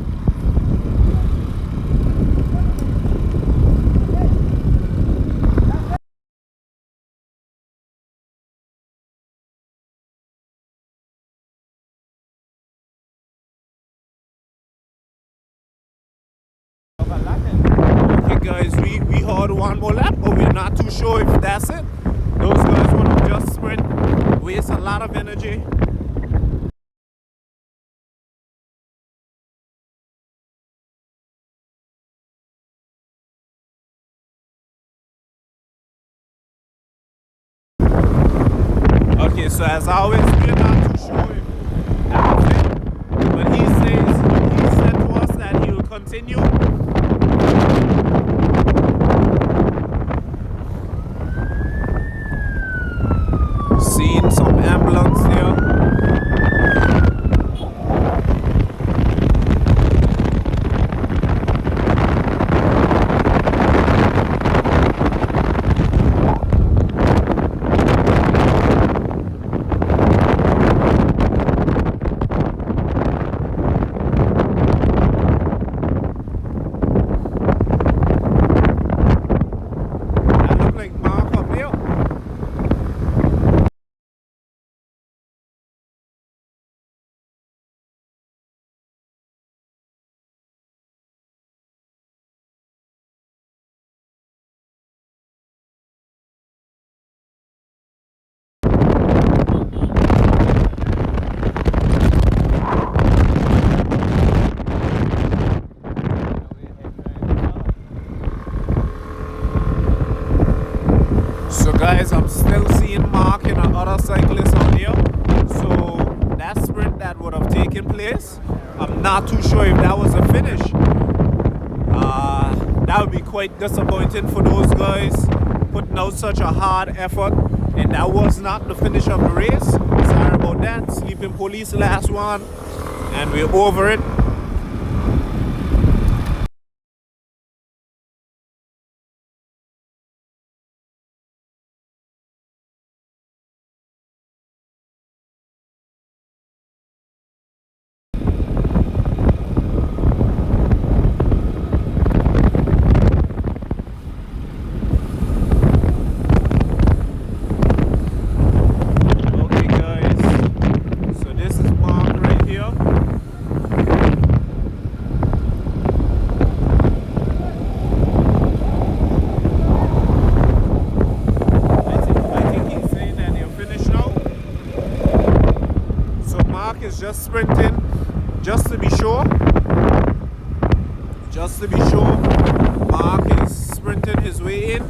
Okay, guys, we heard one more lap, but we're not too sure if that's it. Those guys want to just sprint, waste a lot of energy. Okay, so as always, we're not too sure if that was it. But he said to us that he will continue. Seeing some ambulance here. That look like Mark up there. So guys, I'm still seeing Mark and other cyclists on here. So that sprint that would have taken place, I'm not too sure if that was a finish. That would be quite disappointing for those guys putting out such a hard effort, and that was not the finish of the race. Sorry about that. Sleeping Police last one, and we're over it. Okay guys, so this is Mark right here. I think he's saying that they're finished now. So Mark is just sprinting, just to be sure. Just to be sure, Mark is sprinting his way in.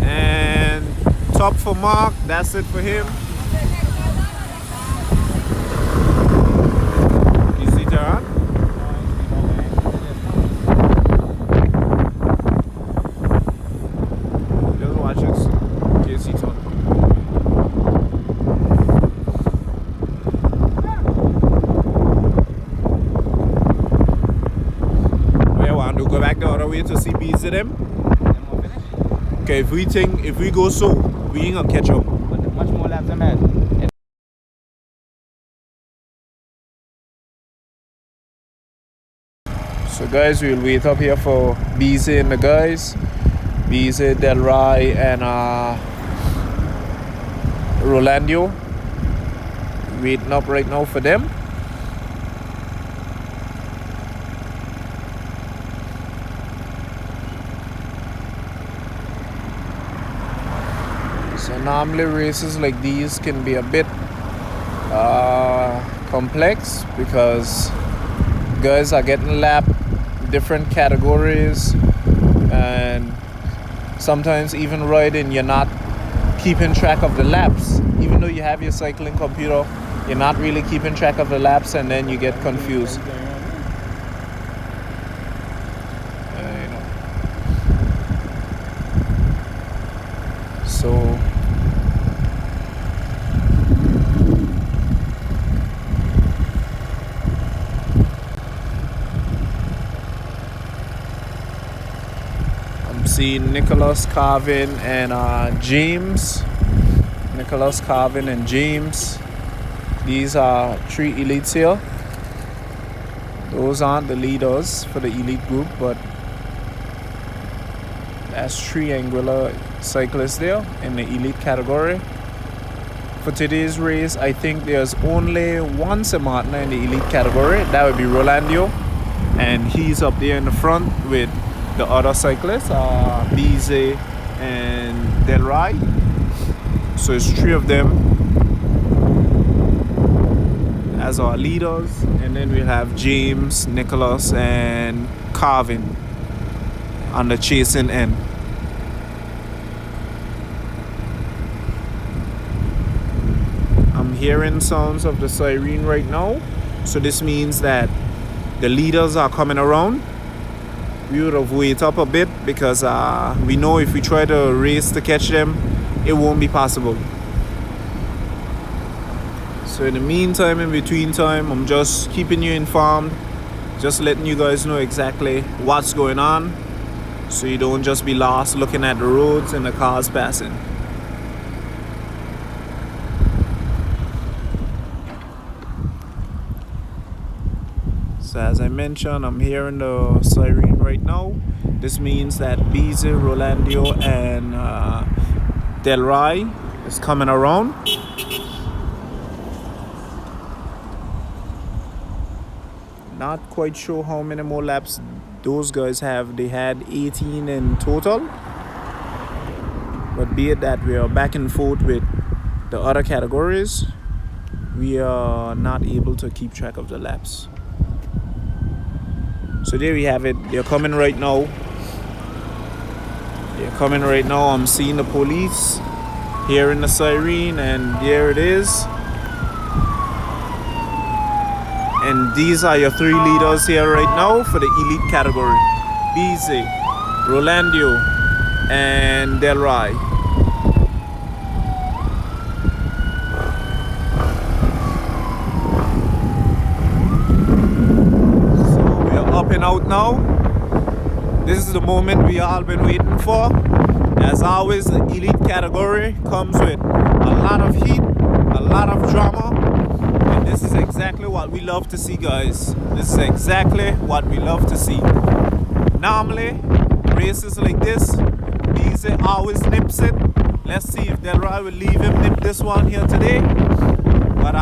And top for Mark, that's it for him. You see bees them. Them won't finish. Okay, if we go so, we ain't gonna catch up. But there's much more laps than that. So guys, we'll wait up here for BZ and the guys. BZ, Del Rey, and Rolando. Waiting up right now for them. So normally races like these can be a bit complex because guys are getting lapped different categories, and sometimes even riding you're not keeping track of the laps. Even though you have your cycling computer, you're not really keeping track of the laps, and then you get confused. You know. So see Nicholas, Carvin, and James. Nicholas, Carvin, and James. These are 3 elites here. Those aren't the leaders for the elite group, but that's 3 Anguilla cyclists there in the elite category. For today's race, I think there's only one St. Martin in the elite category. That would be Rolando, and he's up there in the front with the other cyclists, BZ and Del Rey. So it's 3 of them as our leaders, and then we have James, Nicholas, and Carvin on the chasing end. I'm hearing sounds of the siren right now, so this means that the leaders are coming around. We would have waited up a bit because we know if we try to race to catch them, it won't be possible. So in the meantime, in between time, I'm just keeping you informed, just letting you guys know exactly what's going on, so you don't just be lost looking at the roads and the cars passing. So as I mentioned, I'm hearing the siren right now. This means that BZ, Rolando, and Del Rey is coming around. Not quite sure how many more laps those guys have. They had 18 in total. But be it that we are back and forth with the other categories, we are not able to keep track of the laps. So there we have it. They're coming right now. They're coming right now. I'm seeing the police, hearing the siren, and there it is. And these are your 3 leaders here right now for the elite category: BZ, Rolando, and Del Rey. Out now. This is the moment we all been waiting for. As always, the elite category comes with a lot of heat, a lot of drama, and this is exactly what we love to see, guys. This is exactly what we love to see. Normally, races like this, BZ always nips it. Let's see if Del Rey will leave him nip this one here today. But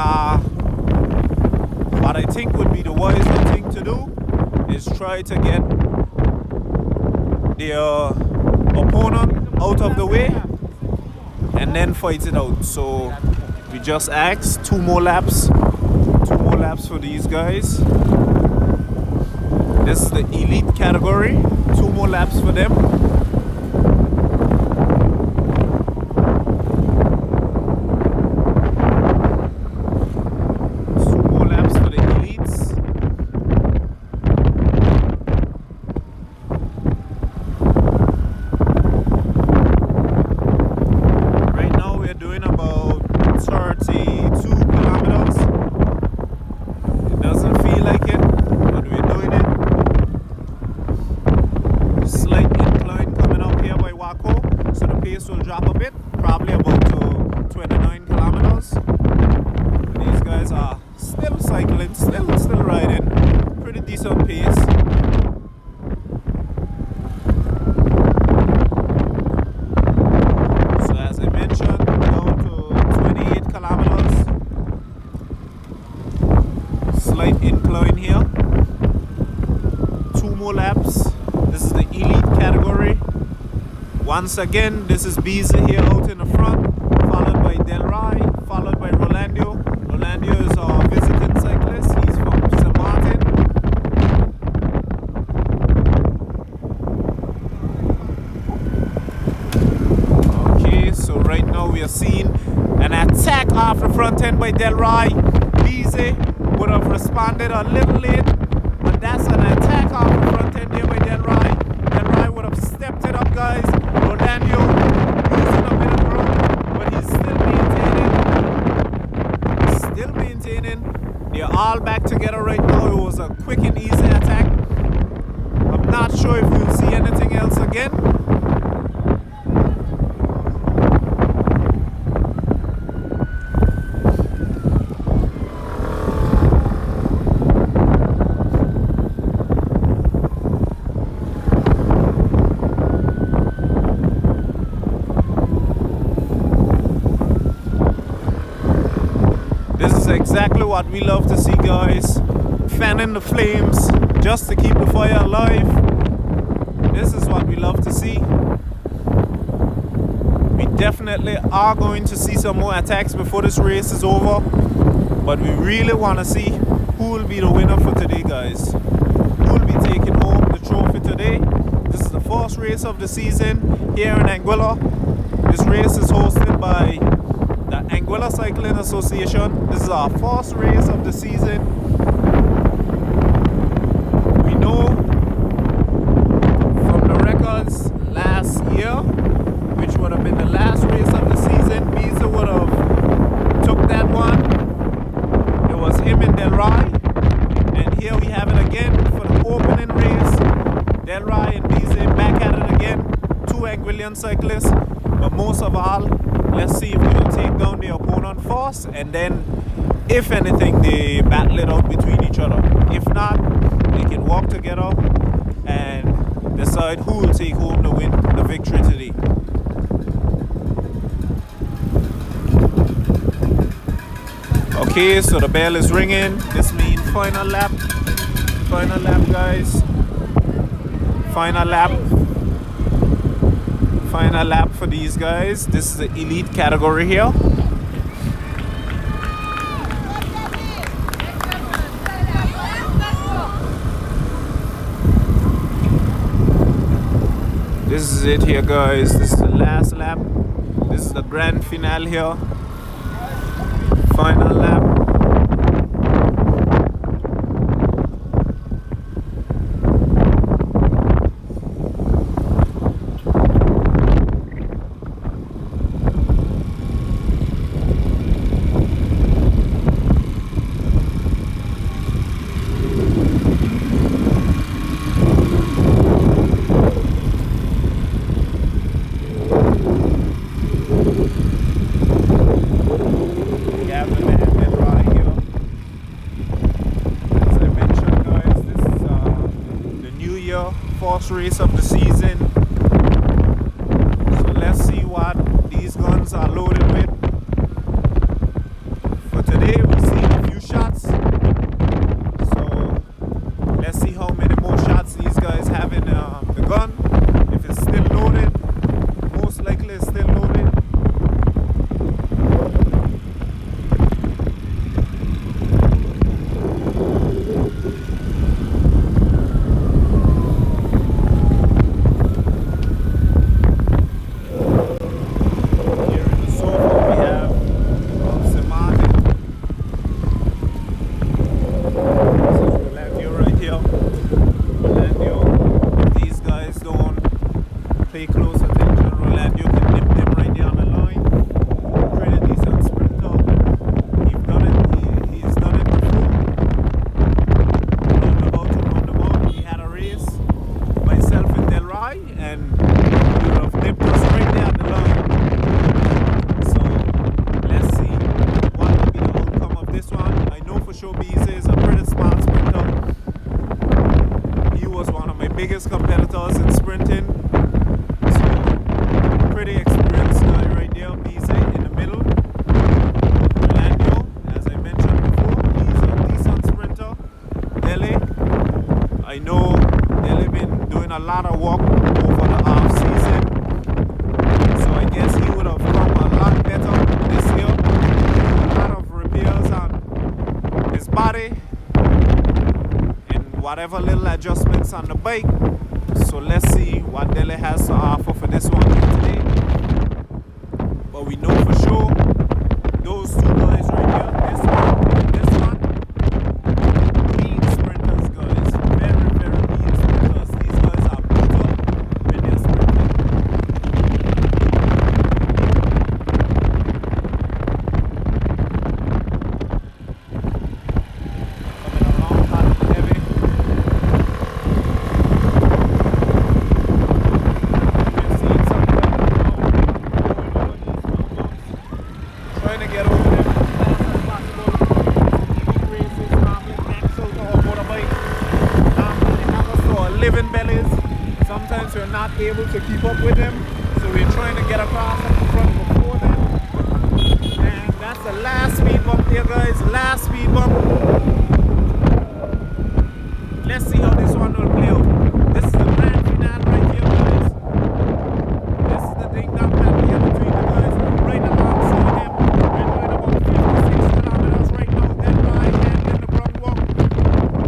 what I think would be the wiser thing to do is try to get their opponent out of the way and then fight it out. So we just asked 2 more laps for these guys. This is the elite category. 2 more laps for them. Slight Once again, this is Beezy here out in the front, followed by Delray, followed by Rolando. Rolando is our visiting cyclist. He's from St. Martin. Okay, so right now we are seeing an attack off the front end by Delray. Beezy would have responded a little late, but that's an attack off the front end here by Delray. Delray would have stepped it up, guys. Rolando losing a bit of ground, but he's still maintaining. They're all back together right now. It was a quick and easy attack. I'm not sure if we'll see anything else again. This is exactly what we love to see, guys. Fanning the flames just to keep the fire alive. This is what we love to see. We definitely are going to see some more attacks before this race is over, but we really want to see who will be the winner for today, guys. Who will be taking home the trophy today. This is the first race of the season here in Anguilla. This race is hosted by the Anguilla Cycling Association. This is our first race of the season. We know from the records last year, which would have been the last race of the season, Beezy would have took that one. It was him and Delray. And here we have it again for the opening race. Delray and Beezy back at it again. Two Anguillian cyclists. But most of all, let's see if they will take down their opponent first, and then, if anything, they battle it out between each other. If not, they can walk together and decide who will take home the victory today. Okay, so the bell is ringing. This means final lap. Final lap, guys. Final lap. Final lap for these guys. This is the elite category here. This is it here, guys. This is the last lap. This is the grand finale here. Final lap. whatever little adjustments on the bike. So let's see what Dele has to offer for this one here today. But we know for sure those two guys right here, this one, mean sprinters, guys. Very, very mean sprinters. These guys are brutal when they're sprinting. Coming along hot and heavy. We've seen some trying to get over them as fast as possible. Elite races, traveling max out our motorbikes. They have us to our living bellies. Sometimes we're not able to keep up with them, so we're trying to get across at the front before them. And that's the last speed bump there, guys. Last speed bump. Let's see how this one will play out. This is the grand finale right here, guys. This is the ding dong battle here between the guys right alongside them. We're doing about 56 kilometers right now. Then right hand in the front walk.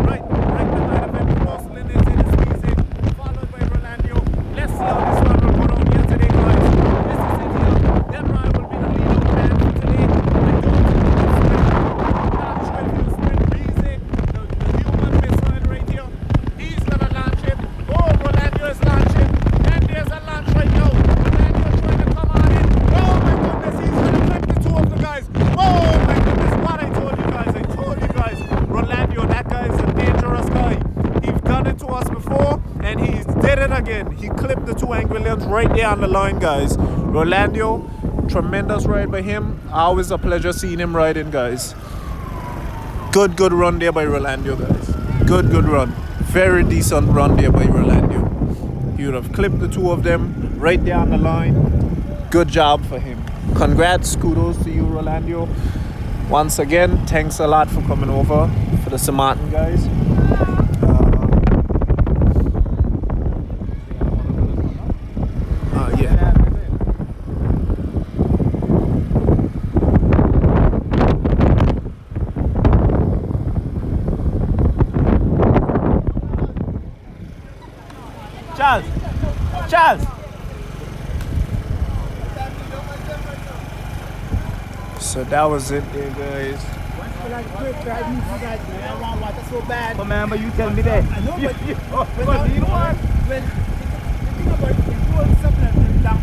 Right behind of him. Rosalind is in his music, followed by Rolando. Let's see how this one will go down here today, guys. This is it here. Then Ryan will be the lead out man for today. I don't think he can sprint. Not sure if he'll sprint. Easy. The human missile right here. He's gonna launch it. Oh, Rolando is launching. And there's a launch right now. Rolando trying to come on in. Oh my goodness, he's gonna clip the two of the guys. Oh my goodness, what I told you guys. I told you guys. Rolando, that guy is a dangerous guy. He's done it to us before, and he did it again. He clipped the two Anguillians right there on the line, guys. Rolando, tremendous ride by him. Always a pleasure seeing him riding, guys. Good run there by Rolando, guys. Good run. Very decent run there by Rolando. He would have clipped the two of them right there on the line. Good job for him. Congrats, kudos to you, Rolando. Once again, thanks a lot for coming over for the St. Martin guys. Yeah. Charles. So that was it there, guys. Remember, you tell me that. I know, but you know what? When the thing about it, if you want something like that,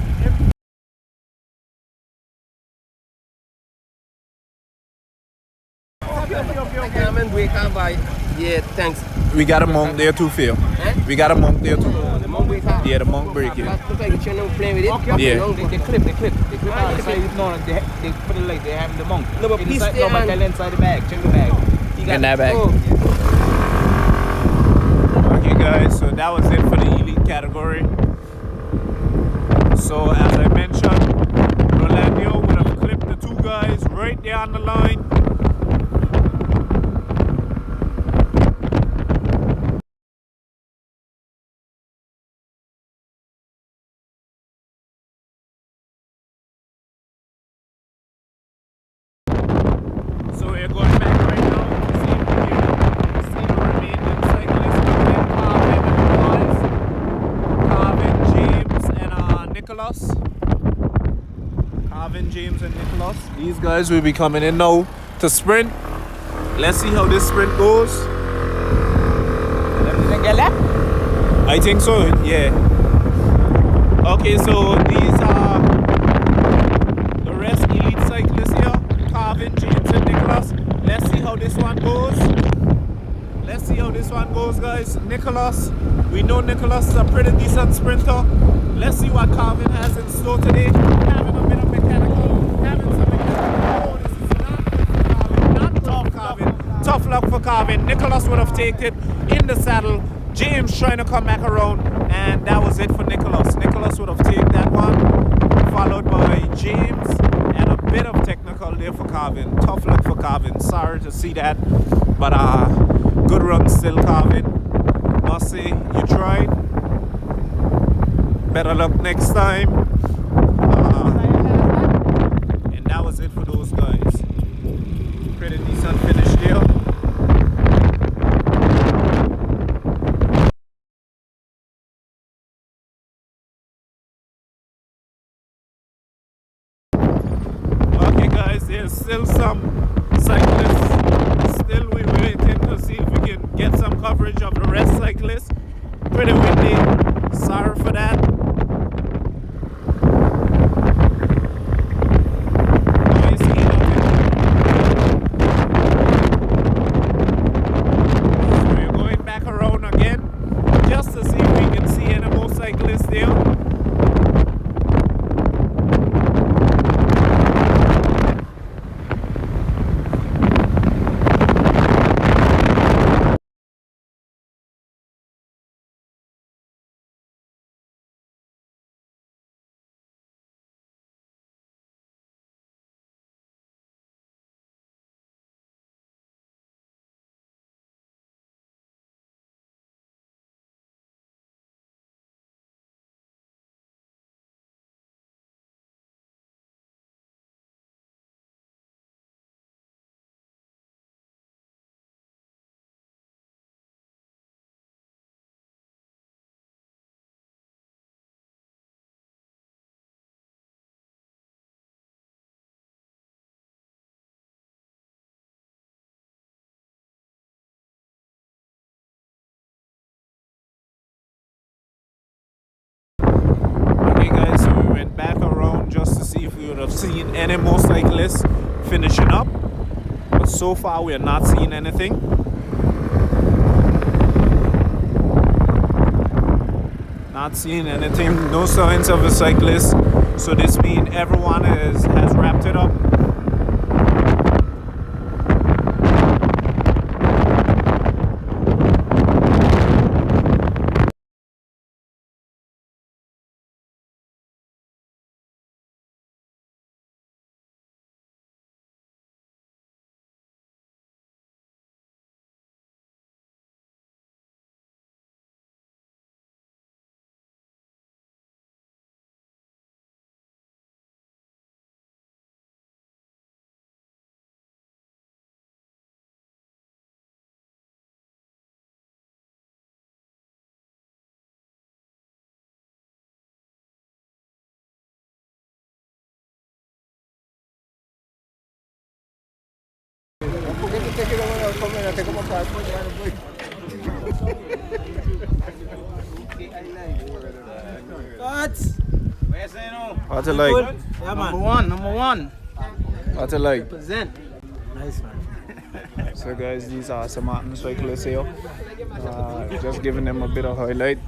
Yeah, thanks. We got a monk there too, Phil. We got a monk there too. The monk break out. Yeah, the monk break it. Look like you're trying to play with it. Yeah. They clip out the side. No, they put it like they have the monk. No, but Inside- piece no, there but and- tell inside the bag. Check the bag. He got In that bag. Oh, Okay, guys, so that was it for the elite category. So, as I mentioned, Rolando would have clipped the two guys right there on the line. So we're going back right now to see if we can see the remaining cyclists coming in. Carvin, James, and Nicholas. Carvin, James, and Nicholas. These guys will be coming in now to sprint. Let's see how this sprint goes. I think so, yeah. Okay, so these are the rest elite cyclists here. Carvin, James, and Nicholas. Let's see how this one goes. Let's see how this one goes, guys. Nicholas, we know Nicholas is a pretty decent sprinter. Let's see what Carvin has in store today. Having a bit of mechanical, having some mechanical. Oh, this is not good for Carvin. Not tough, Carvin. Tough luck for Carvin. Nicholas would have taken it in the saddle. James trying to come back around, and that was it for Nicholas. Nicholas would have taken that one, followed by James, and a bit of technical there for Carvin. Tough luck for Carvin. Sorry to see that, but good run still, Carvin. Must say you tried. Better luck next time. And that was it for those guys. Pretty decent finish there. there's still some cyclists. Still we're waiting to see if we can get some coverage of the rest cyclists. Pretty windy. Sorry for that. I see nothing. So we're going back around again just to see if we can see any more cyclists there. Okay guys, so we went back around just to see if we would have seen any more cyclists finishing up. But so far we are not seeing anything. Not seeing anything, no signs of a cyclist. So this means everyone has wrapped it up. What's it like? Yeah, man. Number one. What's it like? Present. Nice, man. So guys, these are some mountain cyclists here. Just giving them a bit of highlight.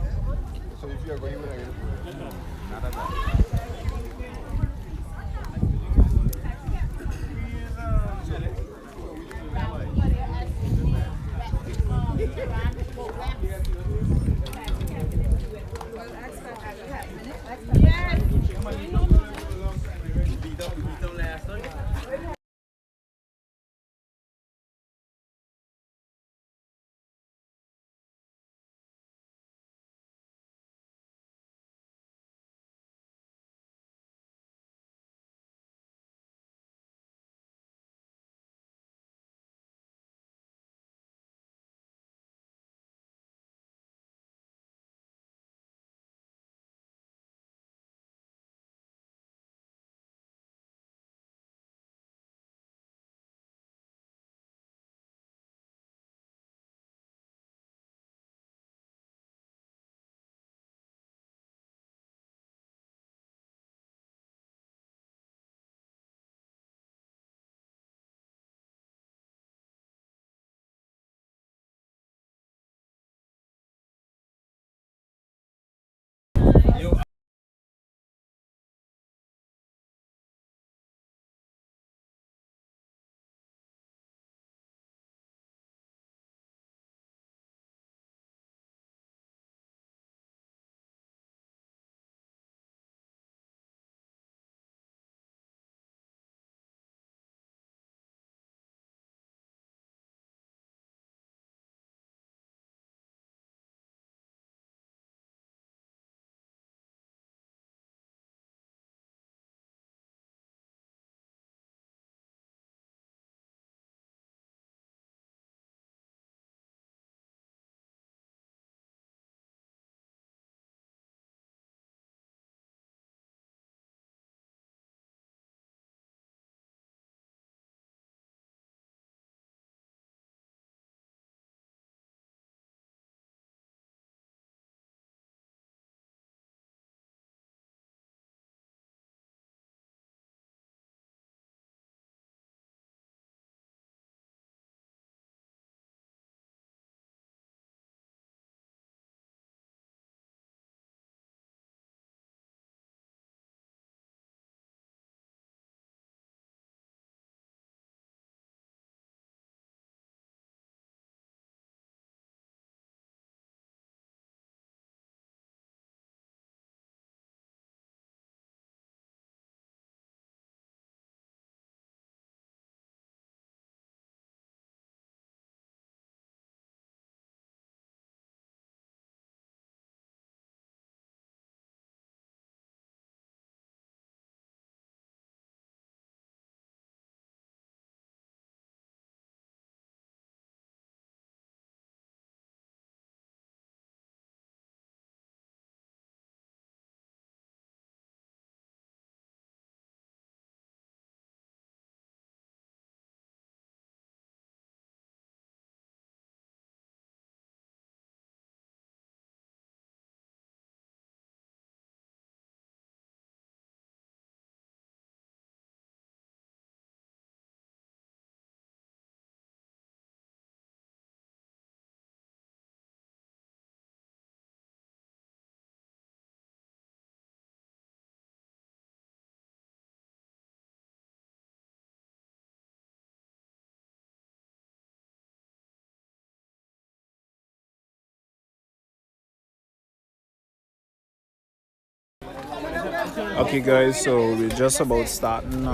Okay guys, so we're just about starting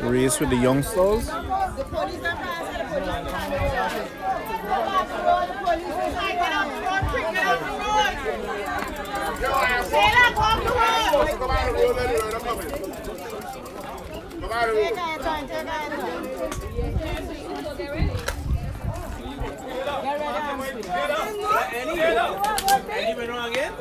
race with the youngsters. Any went wrong again?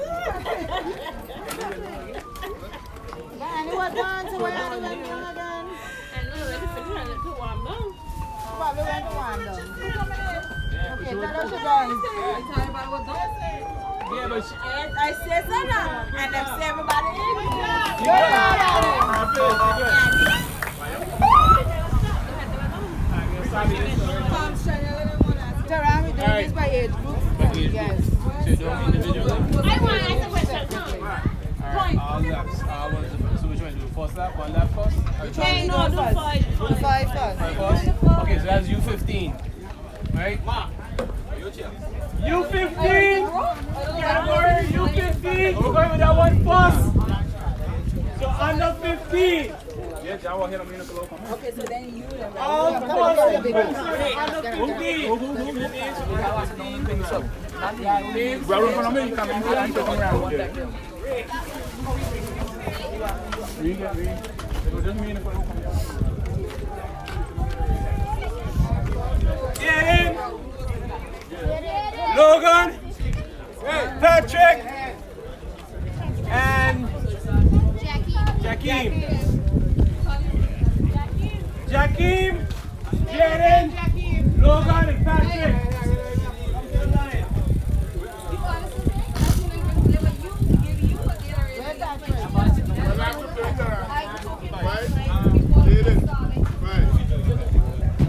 Yeah, but I said so now, and I say everybody Tara, we do this by age group. Yes. so you don't individually? I want to ask a question. Alright, all laps. So which one do? First lap, one lap first? Okay, no, do five. Do 5 first. First? Okay, so that's U15. Right? U15! Category U15! We're going with that one first. So under 15. Okay, so then you then. All first. Under 15. Get in. Logan, Patrick, and Jakeem. Jakeem, Jaden, Logan, and Patrick.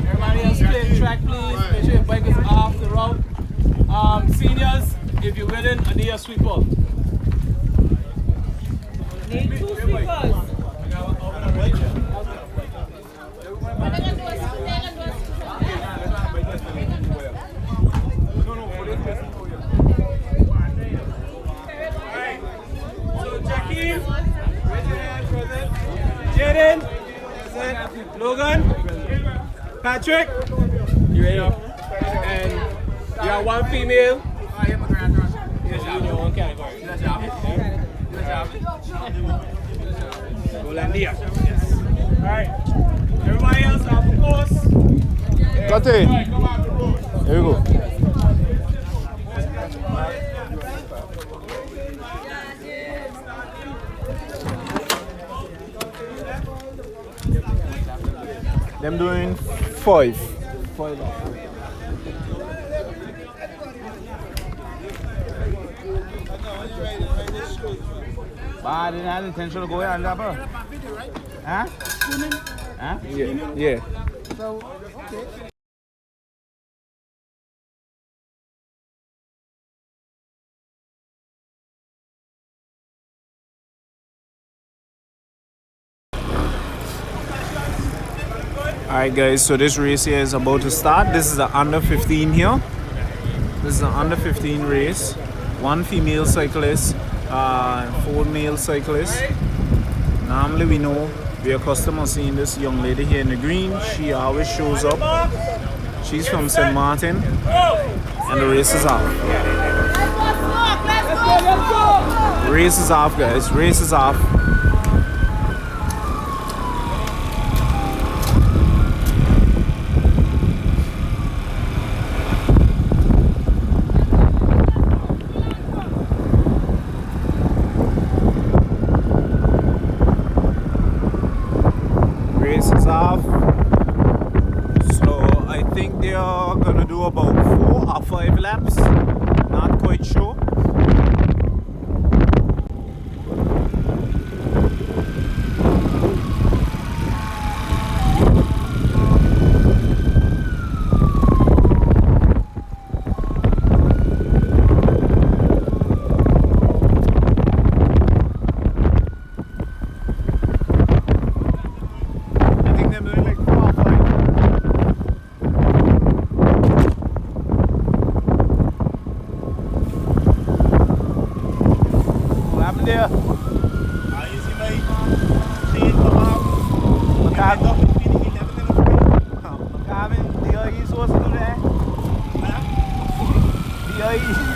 Everybody else clear track, please. Make sure your bike is off the road. Seniors, if you're willing, I need a sweeper. Need 2 sweepers. So Jakeem, Jaden, Logan, Patrick, you ready? And you are one female. Yes, you in your own category. Rolandia. Yes. Alright. Everybody else off the course. Cut it. Here we go. Them doing 5. 5 off. But I didn't have intention to go here and bro. Huh? Huh? Yeah. Yeah. So, okay. Alright guys, so this race here is about to start. This is the under 15 here. This is the under 15 race. 1 female cyclist, 4 male cyclists. Normally we know, we are accustomed to seeing this young lady here in the green. She always shows up. She's from St. Martin. And the race is off. Race is off guys, race is off. So I think they are gonna do about 4 or 5 laps. Not quite sure.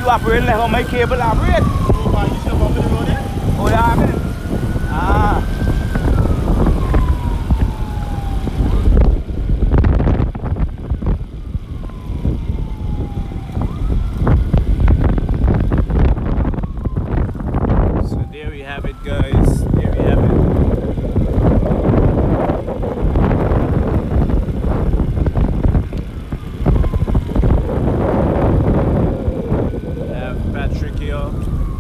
you operate like how my cable operate. Oh, man, you should have up in the road there. Oh, yeah, I mean. Ah. So there we have it, guys. There we have it. Patrick here,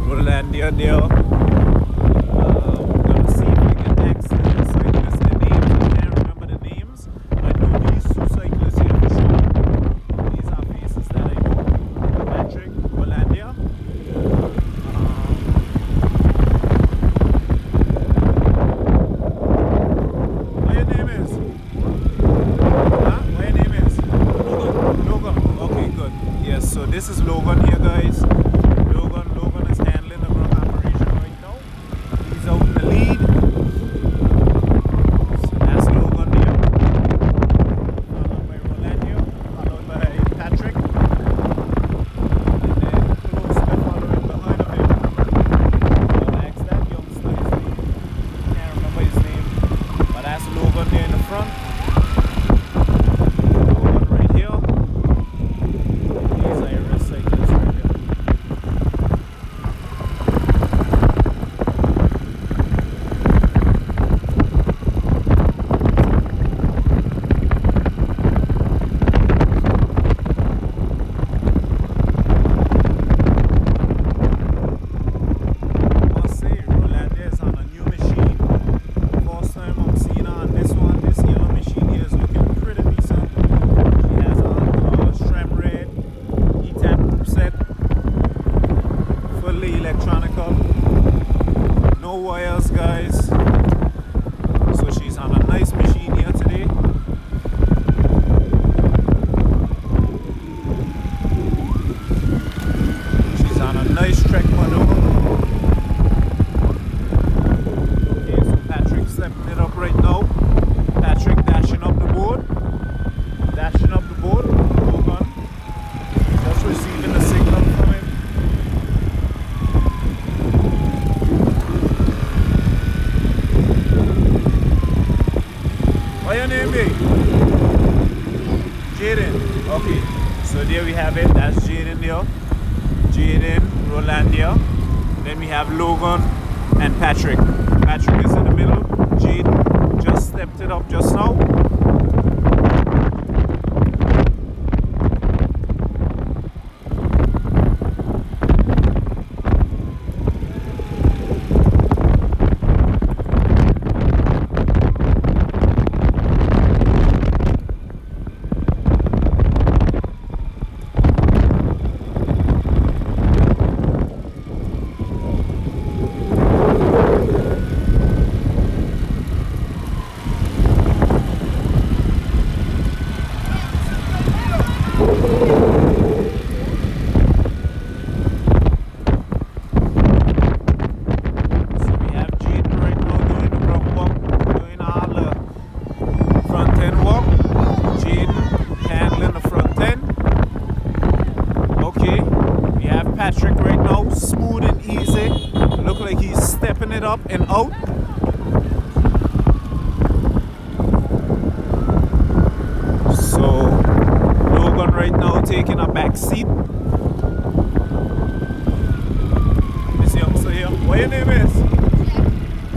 Rolandia there. We're gonna see if we can access the cyclists. The names, I can't remember the names. I know these two cyclists here for sure. These are faces that I know. Patrick, Rolandia. What your name is? Huh? What your name is? Logan. Okay, good. Yes, so this is Logan here, guys. Logan is handling the run operation right now. He's out in the lead. So that's Logan there. Followed by Rolandio, followed by Patrick. And then closely following behind of him. I'll ask that youngster his name. Can't remember his name. But that's Logan there in the front. Logan right here. These are your cyclists right here. I must say, Rolandia is on a new machine. First time I'm seeing her on this one. This yellow machine here is looking pretty decent. She has on Stram Red, E-Tap group set, fully electronical, no wires, guys. So she's on a nice machine here today. She's on a nice trek maneuver. Okay, so Patrick's stepping it up right now. Patrick dashing up the board. Dashing up the board. Logan just receiving the signal from him. What your name be? Jaden. Okay, so there we have it. That's Jaden there. Jaden, Rolandia. Then we have Logan and Patrick. Patrick is in the middle. Jaden just stepped it up just now. Patrick right now, smooth and easy. Look like he's stepping it up and out. So Logan right now taking a back seat. This youngster here, what your name is?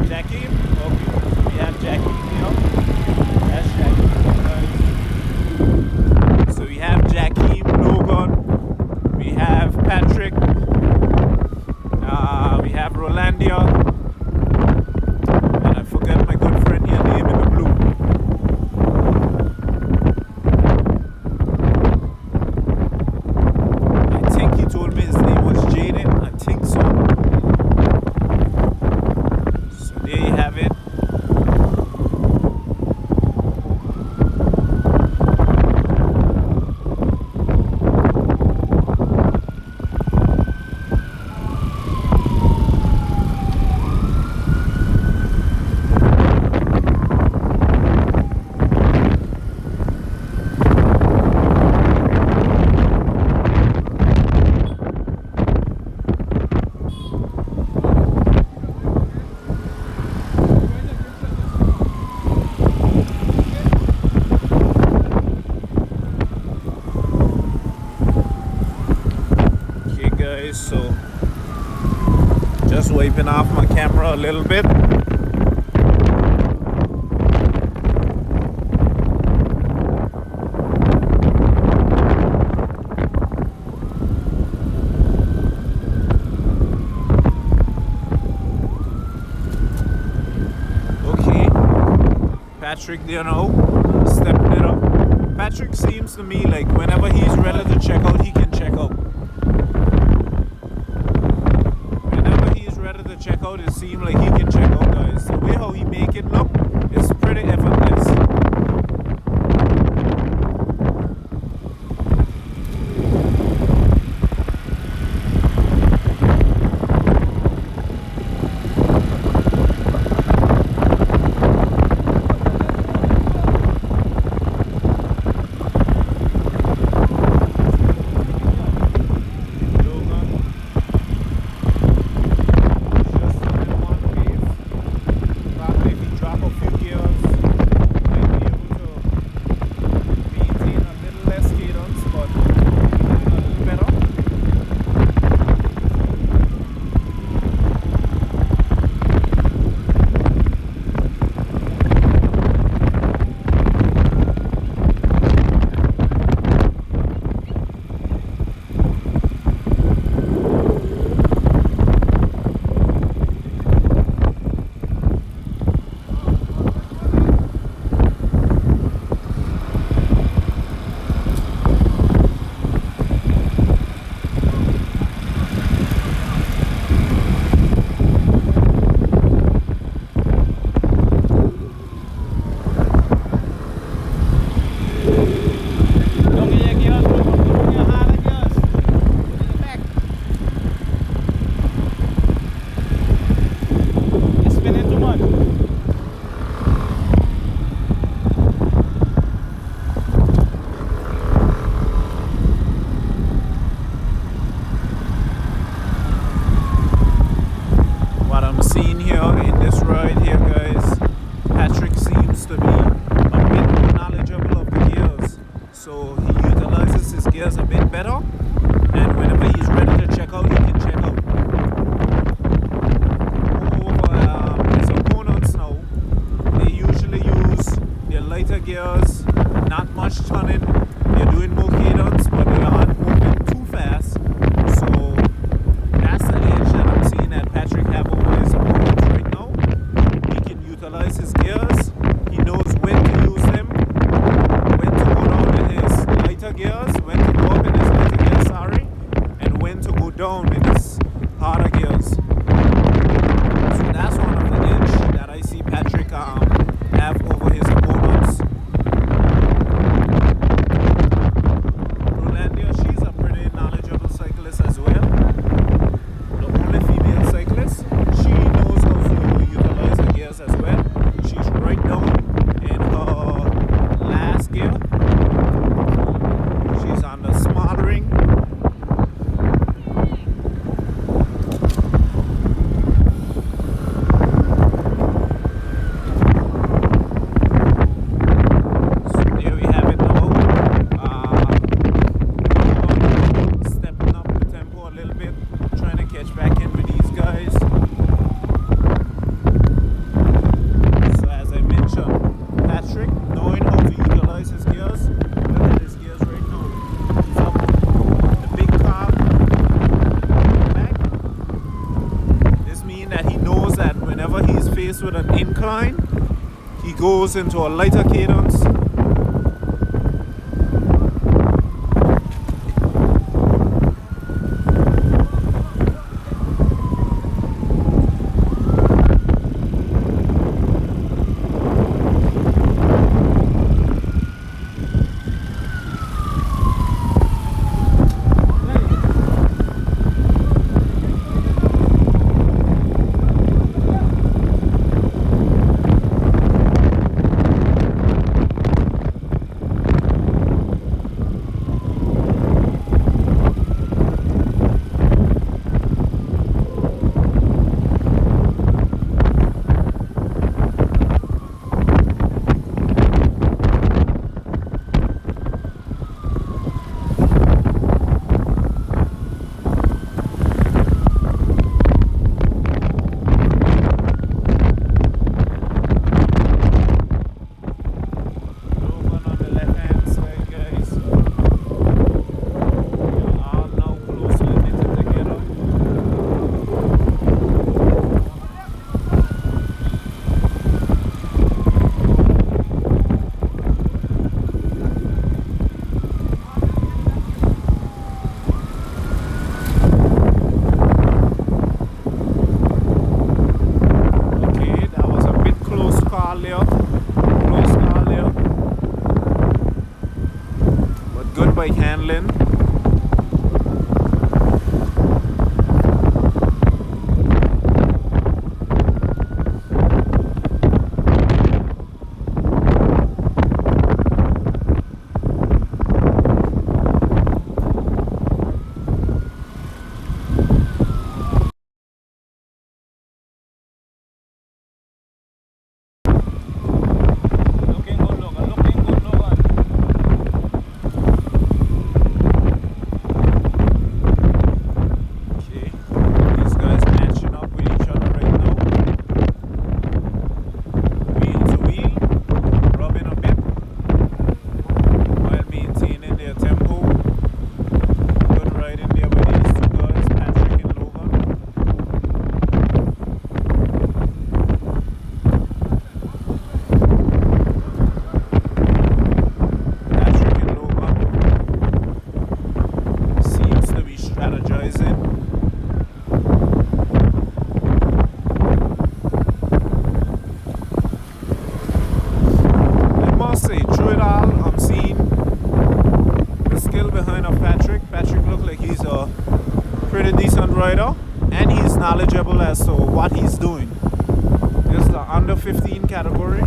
Jackie. Okay, so we have Jackie here. That's Jackie. So we have Jackie, Logan. We have Patrick, we have Rolandia, Just wiping off my camera a little bit. Patrick, you know, stepping it up. Patrick seems to me like whenever he's ready to check out, he can check out. Whenever he's ready to check out, it seems like he can check out, guys. The way how he make it look is pretty effortless. With an incline, he goes into a lighter cadence. good bike handling. Looking good, Logan. Looking good, Logan. Okay, these guys matching up with each other right now. Wheel to wheel, rubbing a bit while maintaining their tempo. Good riding there by these two guys, Patrick and Logan. Patrick and Logan seems to be strategizing. I must say, through it all, I'm seeing the skill behind of Patrick. Patrick looks like he's a pretty decent rider, and he's knowledgeable as to what he's doing. This is the under 15 category.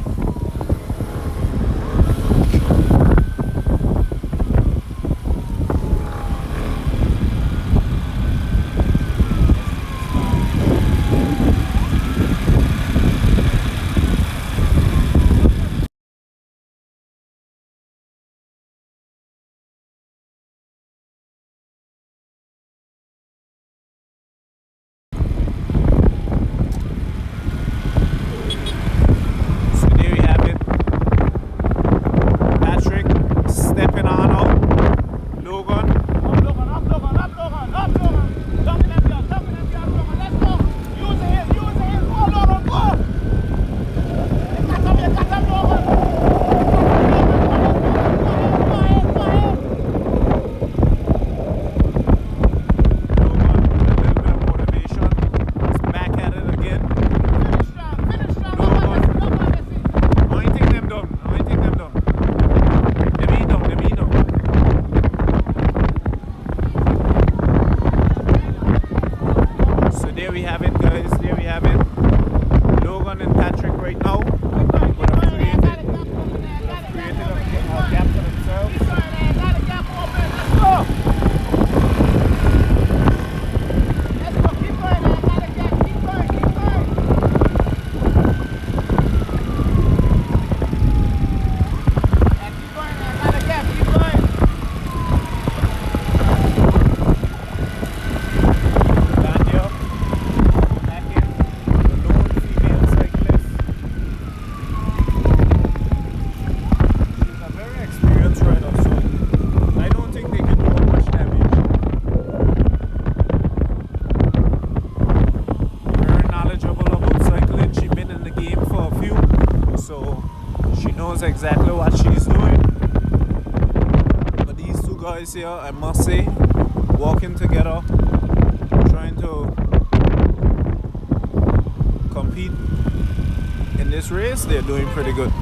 So there you have it. Patrick stepping on out. Logan. Up, Logan. Up, Logan. Up, Logan. Up, Logan. Dump in them gears. Dump in them gears, Logan. Let's go. Use the hill. Use the hill. Go, Logan. Go. You got them. You got them, Logan. Go ahead. Go ahead. Logan with a little bit of motivation. He's back at it again. Finish strong. Finish strong. Logan. I ain't think them done. I ain't think them done. Them ain't done. Them ain't done. So there we have it, guys. There we have it. Logan and Patrick right now would have created a gap for themselves. Daniel, back in the lone female cyclist. She's a very experienced rider, so I don't think they can do much damage. Very knowledgeable about cycling. She's been in the game for a few, so she knows exactly what she's doing. But these two guys here, I must say, walking together, trying to compete in this race, they're doing pretty good.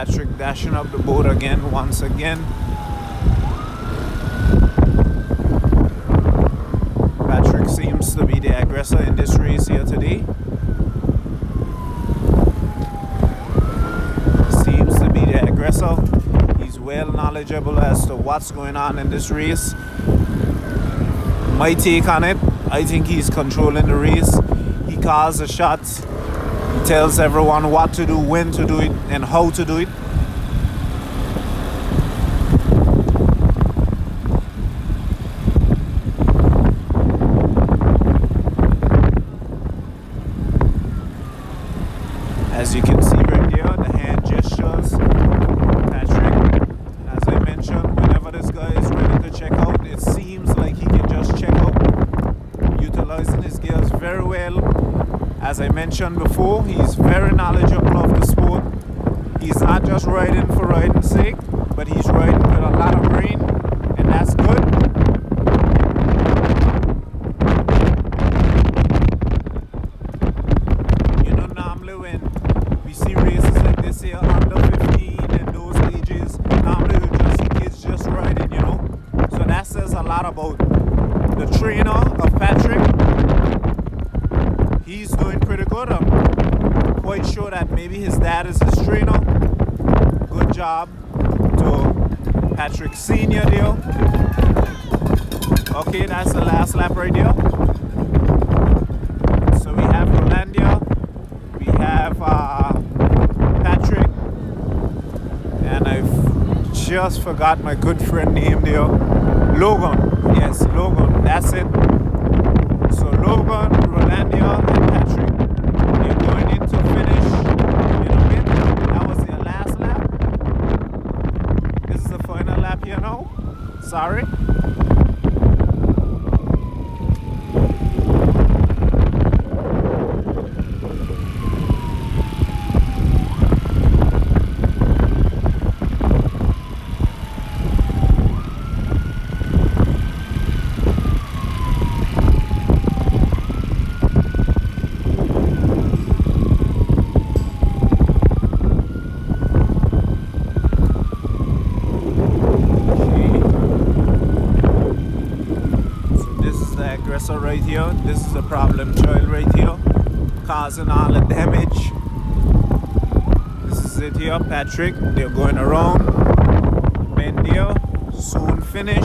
Patrick dashing up the board again, once again. Patrick seems to be the aggressor in this race here today. Seems to be the aggressor. He's well knowledgeable as to what's going on in this race. My take on it, I think he's controlling the race. He calls the shots. He tells everyone what to do, when to do it, and how to do it. As you can see right there, the hand gestures. Patrick, as I mentioned, whenever this guy is ready to check out, it seems like he can just check out, utilizing his gears very well. As I mentioned before, he's very knowledgeable of the sport. He's not just riding for riding's sake, but he's riding with a lot of brain, and that's good. You know, normally when we see races like this here, under 15 and those ages, normally we just see kids just riding, you know. So that says a lot about the trainer of Patrick. He's doing pretty good. I'm quite sure that maybe his dad is his trainer. Good job to Patrick Sr. there. Okay, that's the last lap right there. So we have Rolandia, we have Patrick, and I've just forgot my good friend name there. Logan. Yes, Logan. That's it. So Logan, Rolandia, and Patrick, they're going in to finish in a bit. That was their last lap. This is the final lap here now. Sorry. Aggressor right here. This is the problem child right here, causing all the damage. This is it here, Patrick. They're going around. Bend here. Soon finish.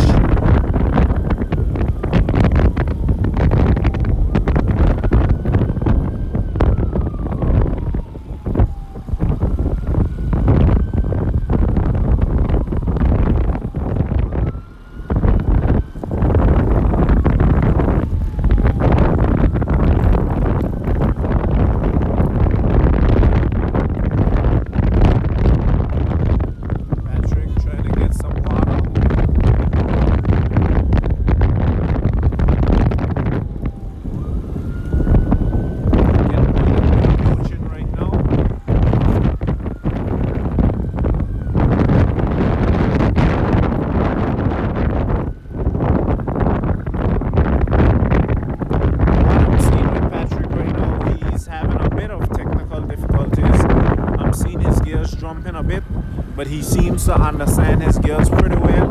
But he seems to understand his gears pretty well.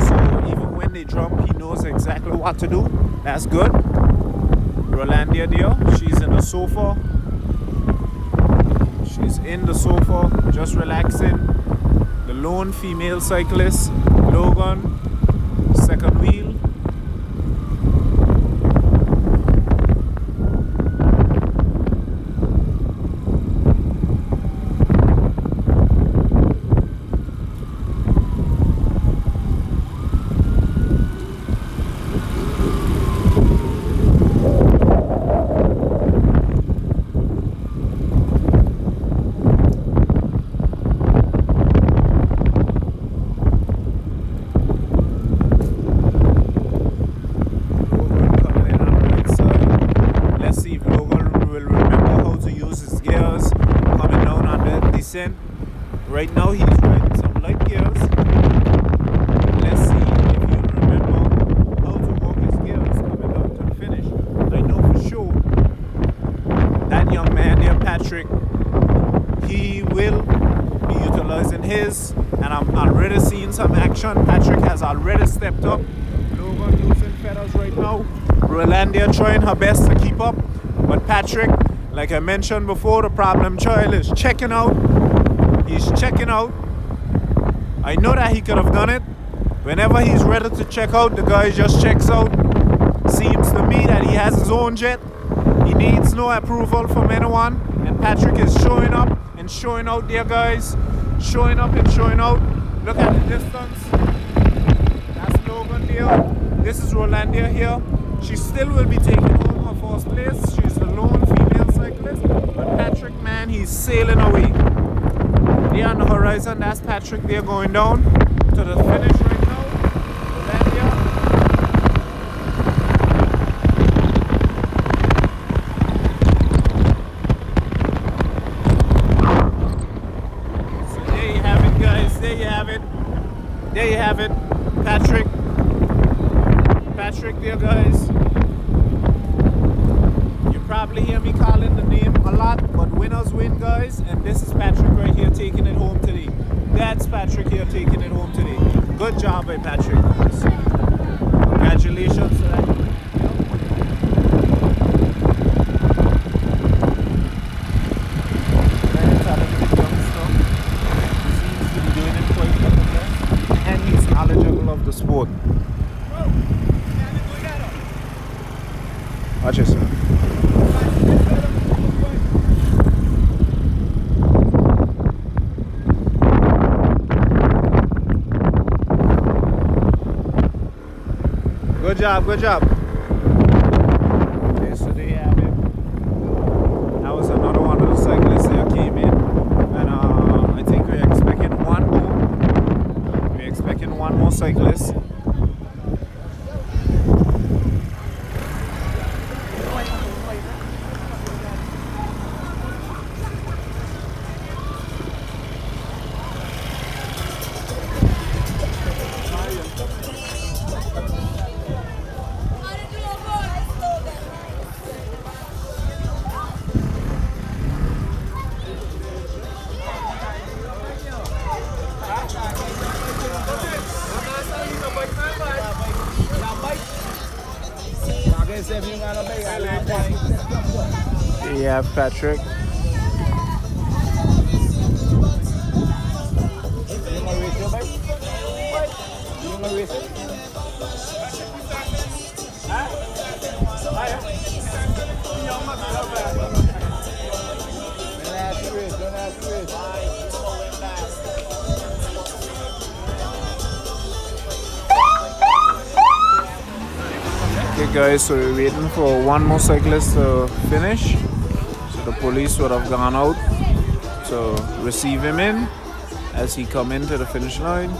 So even when they jump, he knows exactly what to do. That's good. Rolandia there, she's in the sofa. She's in the sofa, just relaxing. The lone female cyclist, Logan, second wheel. Right now he's riding some light gears. Let's see if he remember how to work his gears coming down to the finish. I know for sure that young man there, Patrick, he will be utilizing losing his, and I'm already seeing some action. Patrick has already stepped up. Logan losing feathers right now. Rolandia trying her best to keep up, but Patrick, like I mentioned before, the problem child is checking out. He's checking out. I know that he could have done it. Whenever he's ready to check out, the guy just checks out. Seems to me that he has his own jet. He needs no approval from anyone. And Patrick is showing up and showing out there, guys. Showing up and showing out. Look at the distance. That's Logan there. This is Rolandia here. She still will be taking home her first place. She's the lone female cyclist. But Patrick, man, he's sailing away. There on the horizon, that's Patrick there going down to the finish right now. Rolandia. So there you have it, guys. There you have it. There you have it. Patrick there, guys. You probably hear me calling the name a lot, but winners win, guys. And this is Patrick right here taking it home today. That's Patrick here taking it home today. Good job by Patrick, guys. Congratulations to that. Very talented youngster. Seems to be doing it quite well. And he's knowledgeable of the sport. Watch this, man. Good job, good job. Okay, so there you have it. That was another one of the cyclists that came in. And I think we're expecting one more. We're expecting one more cyclist. There you have Patrick. Okay guys, so we're waiting for one more cyclist to finish. So the police would have gone out to receive him in as he come into the finish line.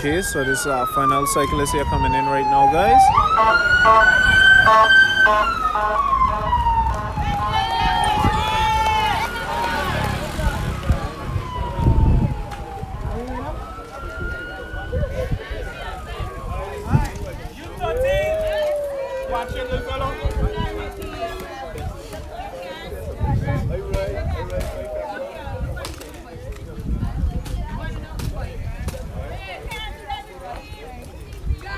Okay, so this is our final cyclist here coming in right now, guys. Watch it, little fellow.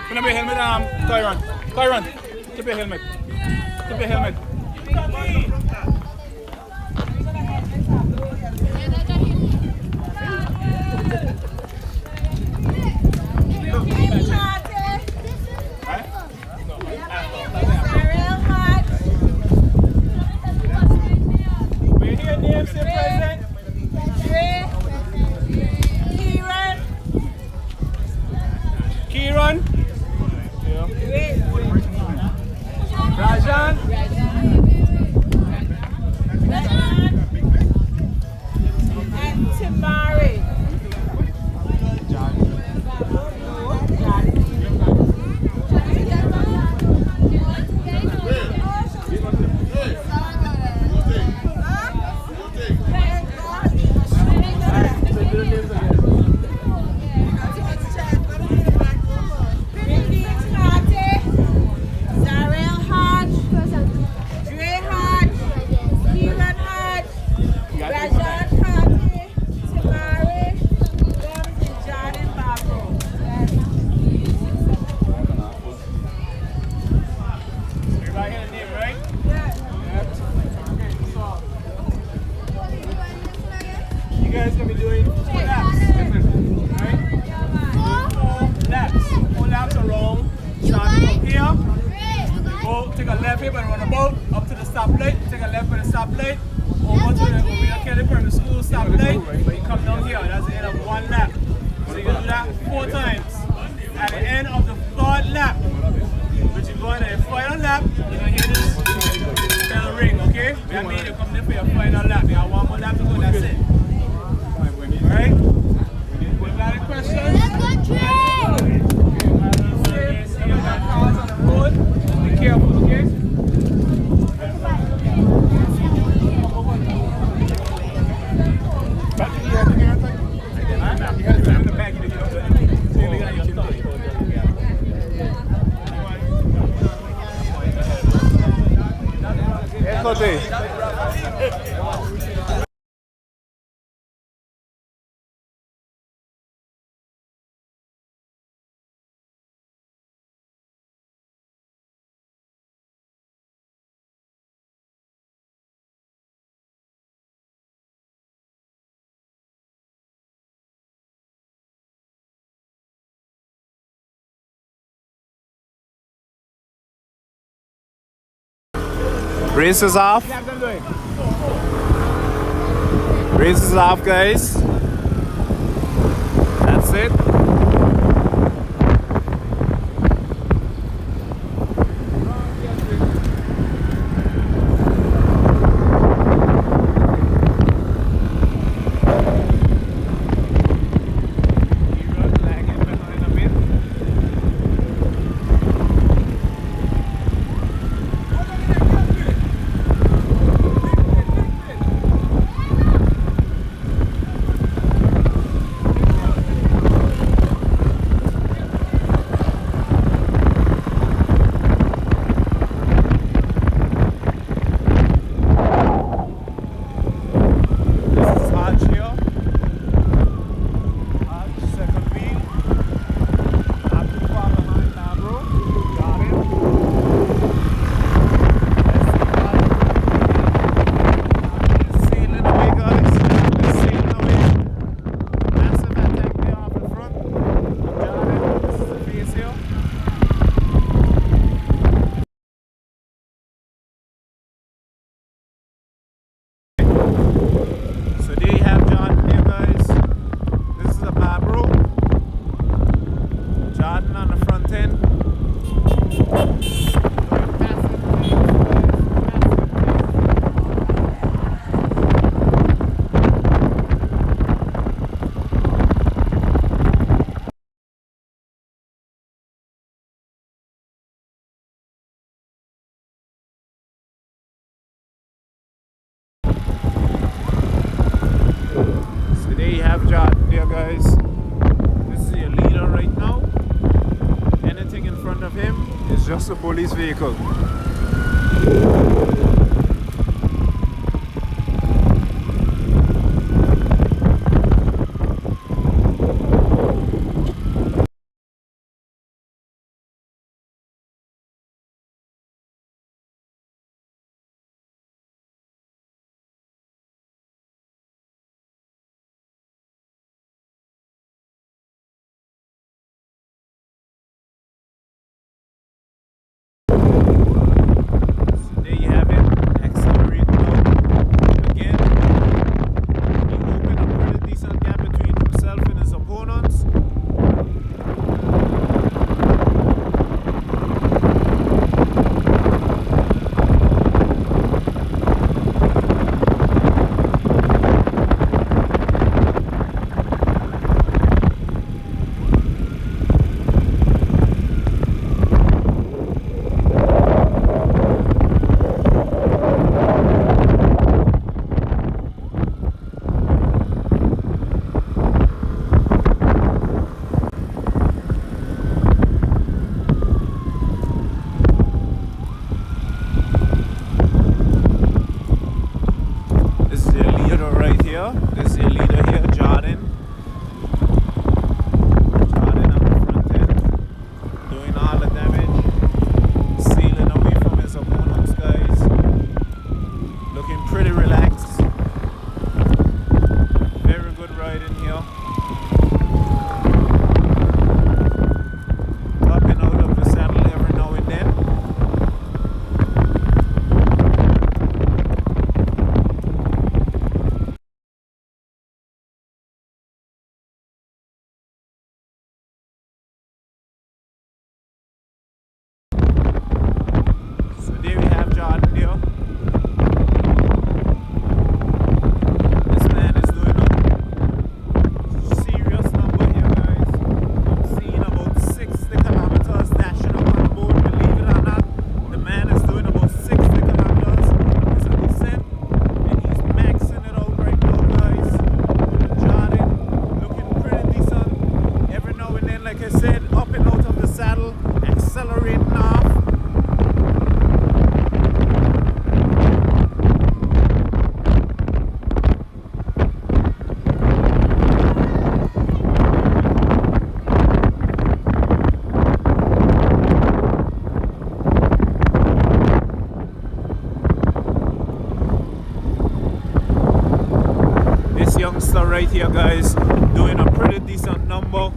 Put up your helmet, Kyron, keep your helmet. Keep your helmet. We're here, names say present. Kieran. Rajan. And Timari. Everybody hear the name, right? You guys gonna be doing 4 laps, right? 4 laps. 4 laps around. Starting from here. Go take a left here by the runabout, up to the stoplight. Take a left by the stoplight. Over to the Maria Kelly Primary School stoplight. But you come down here. That's the end of 1 lap. So you're gonna do that 4 times. At the end of the 3rd lap, which is going to the final lap, you're gonna hear this bell ring, okay? That means you're coming in for your final lap. You have 1 more lap to go, that's it. Alright? Got any questions? See you got cars on the road. Just be careful, okay? Race is off. Race is off, guys. That's it. a police vehicle. youngster right here, guys, doing a pretty decent number.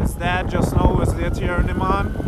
His dad just now was there cheering him on.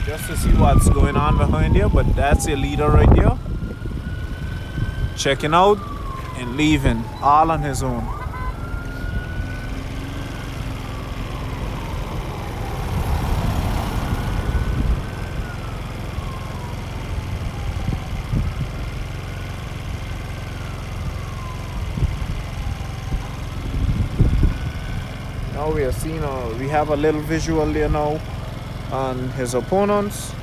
Just to see what's going on behind here, but that's your leader right there, checking out and leaving all on his own. we are seeing, we have a little visual there now on his opponents.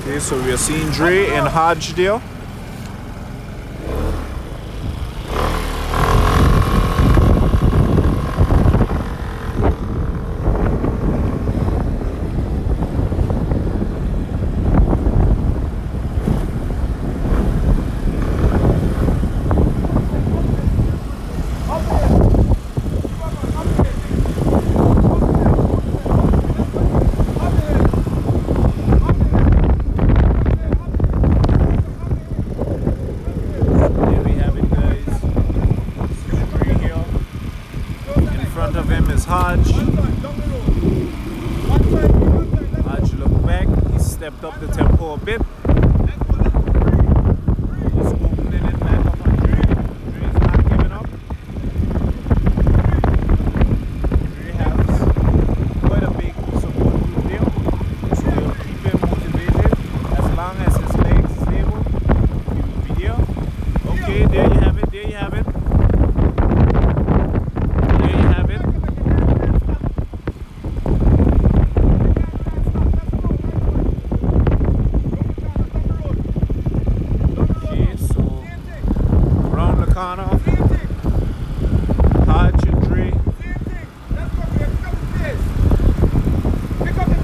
Okay, so we are seeing Dre and Hodge there. Hodge. Hodge looked back. He stepped up the tempo a bit. He's opening it back up on Dre. Dre's not giving up. Dre has quite a big support group there. So they'll keep him motivated. As long as his legs is stable, he will be there. Okay, there you have it. There you have it. Hodge and Dre.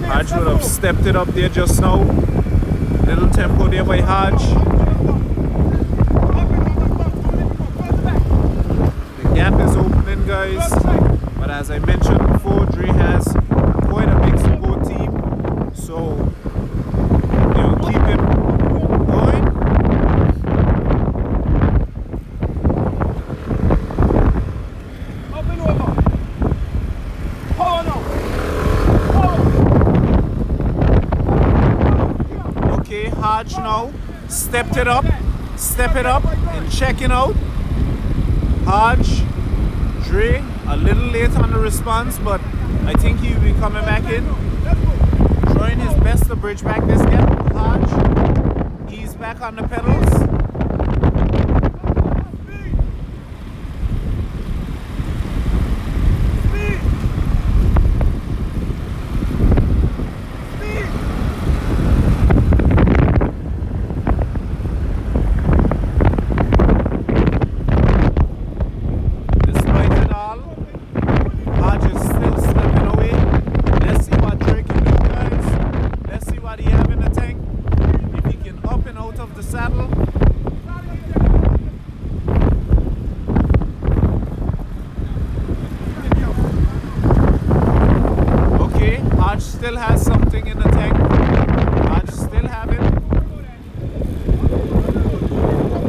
Hodge would have stepped it up there just now. Little tempo there by Hodge. The gap is opening, guys. But as I mentioned before, Dre has quite a big support team. So they will keep him going. Hodge now step it up and checking out. Hodge, Dre, a little late on the response, but I think he will be coming back in. Trying his best to bridge back this gap. Hodge, he's back on the pedals. Still has something in the tank. Hodge still have it.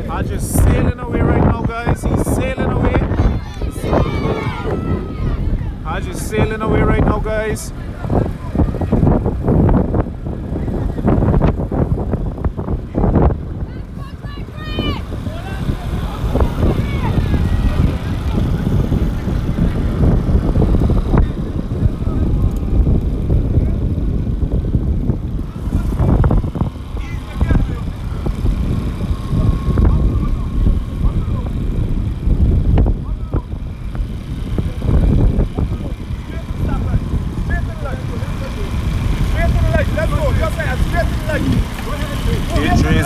Hodge is sailing away right now, guys. He's sailing away. Hodge is sailing away right now, guys.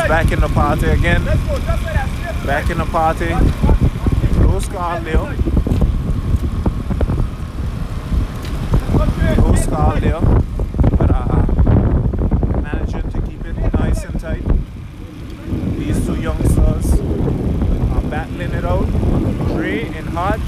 Back in the party again. Back in the party. Close call there. Close call there. But managing to keep it nice and tight. These two youngsters are battling it out. Dre and Hodge.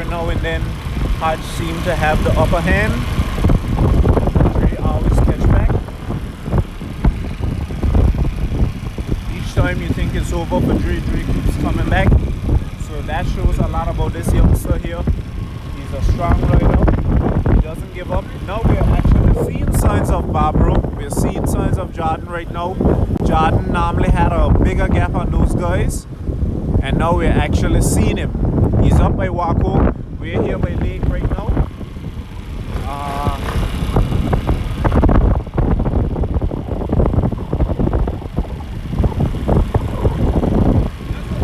Now and then Hodge seemed to have the upper hand. Dre always catch back. Each time you think it's over for Dre, Dre keeps coming back. So that shows a lot about this youngster here. He's He's a strong rider. He doesn't give up. Now we're actually seeing signs of Barbaro. We're seeing signs of Jordan right now. Jordan normally had a bigger gap on those guys. And now we're actually seeing him. He's up by Waco. We're here by Lake right now.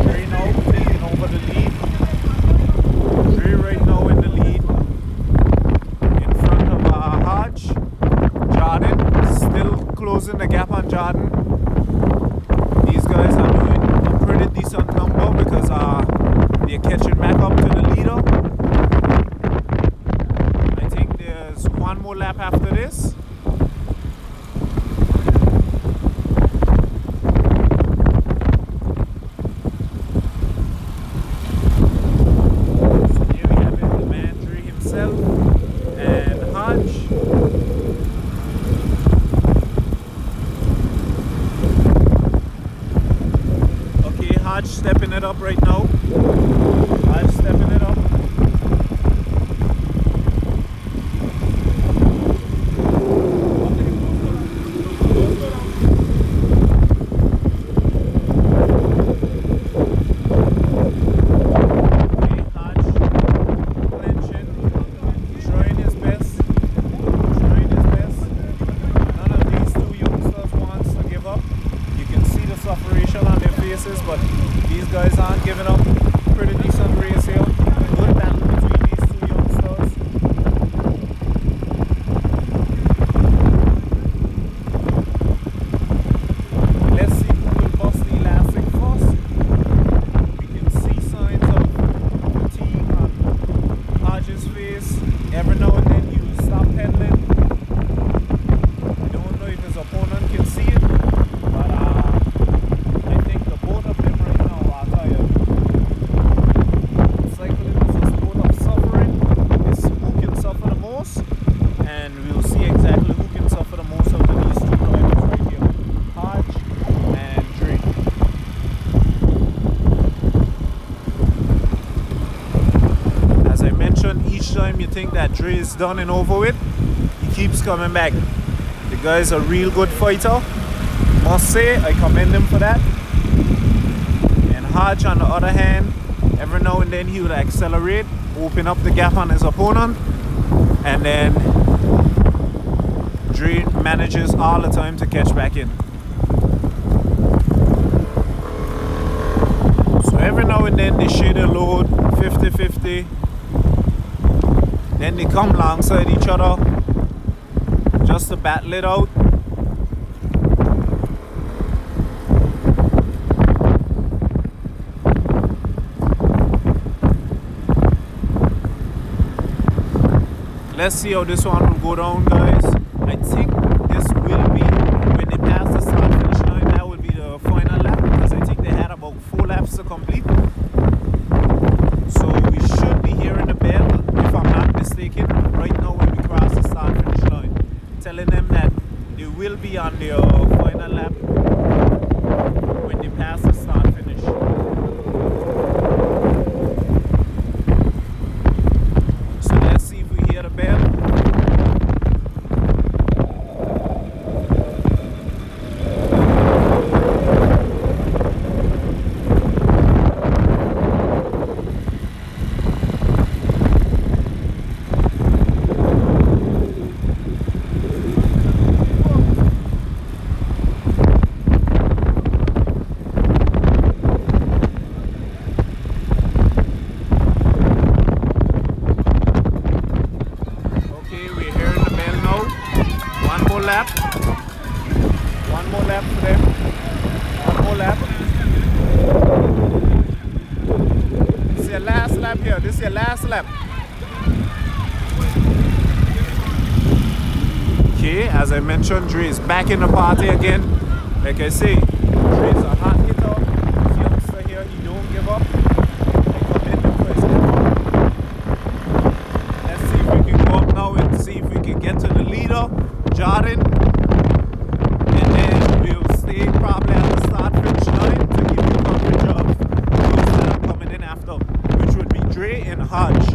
Dre now taking over the lead. Dre right now in the lead. In front of Hodge. Jordan still closing the gap on Jordan. These guys are doing a pretty decent number because they're catching back up to the leader. I think there's one more lap after this. So here we have it, the man Dre himself and Hodge. Okay, Hodge stepping it up right now. Hodge stepping it up. Okay, Hodge clenching, trying his best, trying his best. None of these two youngsters wants to give up. You can see the sufferation on their faces, but these guys aren't giving up. Pretty decent race here. Good battle between these two youngsters. Let's see who will bust the elastic first. We can see signs of fatigue on Hodge's face. Every now and then he will stop pedaling. I don't know if his opponent can see it, but I think the both of them right now are tired. Cycling is a sport of suffering. It's who can suffer the most, and we'll see exactly who can suffer the most out of these two drivers right here, Hodge and Dre. As I mentioned, each time you think that Dre is done and over with, he keeps coming back. The guy's a real good fighter. Must say, I commend him for that. And Hodge, on the other hand, every now and then he would accelerate, open up the gap on his opponent, and then Dre manages all the time to catch back in. So every now and then they share the load 50-50. Then they come alongside each other just to battle it out. Let's see how this one will go down, guys. I think this will be, when they pass the start finish line, that will be the final lap, because I think they had about 4 laps to complete. So we should be hearing the bell, if I'm not mistaken, right now when we cross the start finish line, telling them that they will be on their final lap when they pass the start finish. So let's see if we hear the bell. Lap. One more lap for them. One more lap. This is your last lap here. This is your last lap. Okay, as I mentioned, Dre is back in the party again. Like I say, Dre is a hot hitter. This youngster here, he don't give up. I commend him for his effort. Let's see if we can go up now and see if we can get to the leader, Jordan, and then we'll stay probably at the start finish line to give you coverage of those that are coming in after, which would be Dre and Hodge.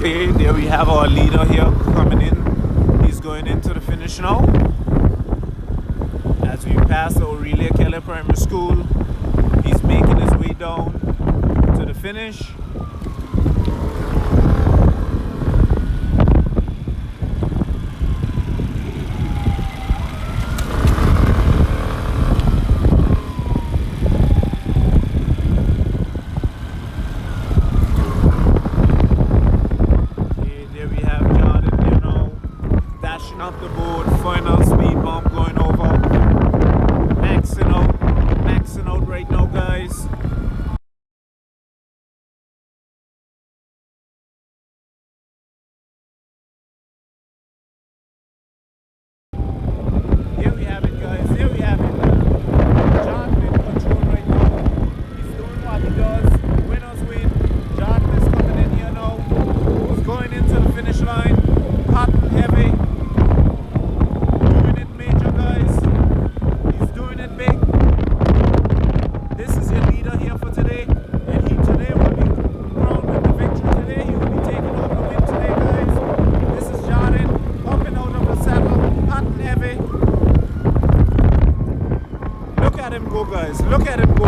Okay, there we have our leader here coming in. He's going into the finish now. As we pass Aurelia Keller Primary School, he's making his way down to the finish. Up the board, final speed bump going over. Maxing out right now, guys. Here we have it, guys. Here we have it. Jordan in control right now. He's doing what he does. Winners win. Jordan is coming in here now. He's going into the finish line. Hot and heavy. Look at him go, guys. Look at him go.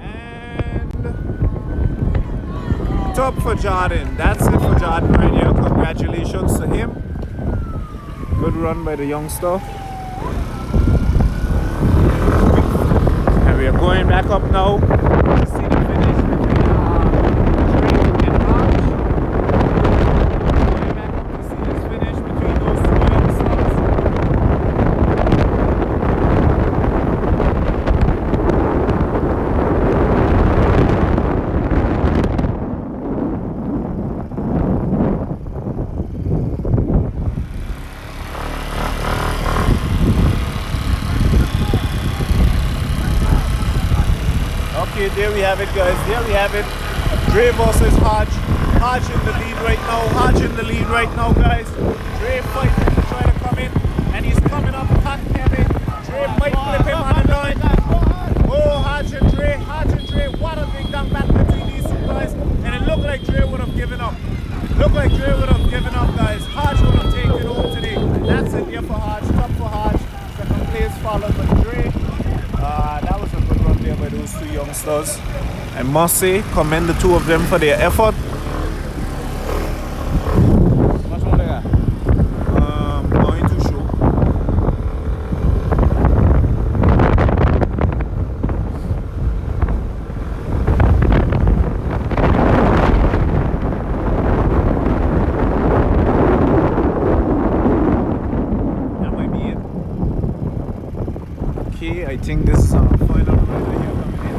And top for Jordan. That's it for Jordan right here. Congratulations to him. Good run by the youngster. And we are going back up now to see the finish between Drake and March. Going back up to see this finish between those two youngsters. Okay, there we have it, guys. There we have it. Dre versus Hodge. Hodge in the lead right now. Hodge in the lead right now, guys. Dre fighting to try to come in, and he's coming up hot and heavy. Dre might flip him on the line. Oh, Hodge and Dre. What a big down battle between these two guys. And it looked like Dre would have given up. Guys. Hodge would have taken it home today. That's it here for Hodge. Top for Hodge. Second place followed by Dre. That was a good run there by those two youngsters. I must say, commend the two of them for their effort. What's more there? Going to show. That might be it. Okay, I think this is our final rider here coming in.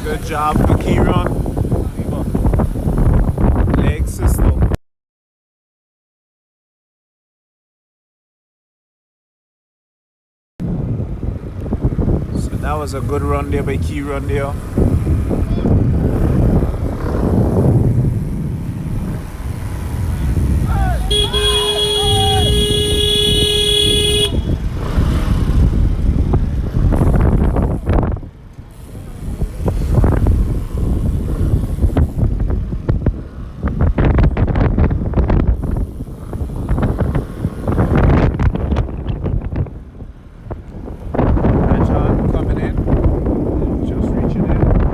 Good job for Kieran. Leg system. So that was a good run there by Kieran there. John coming in, just reaching in.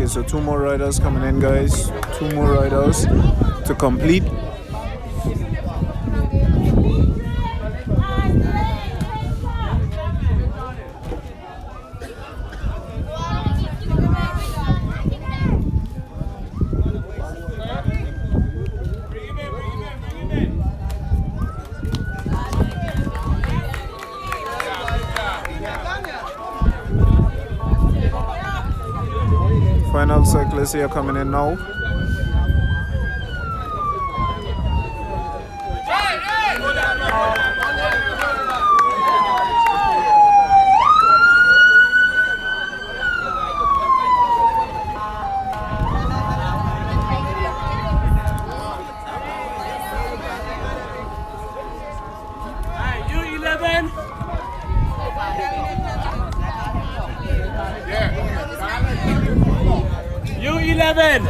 so 2 more riders coming in, guys. 2 more riders to complete. Final cyclists here coming in now. U11. U11.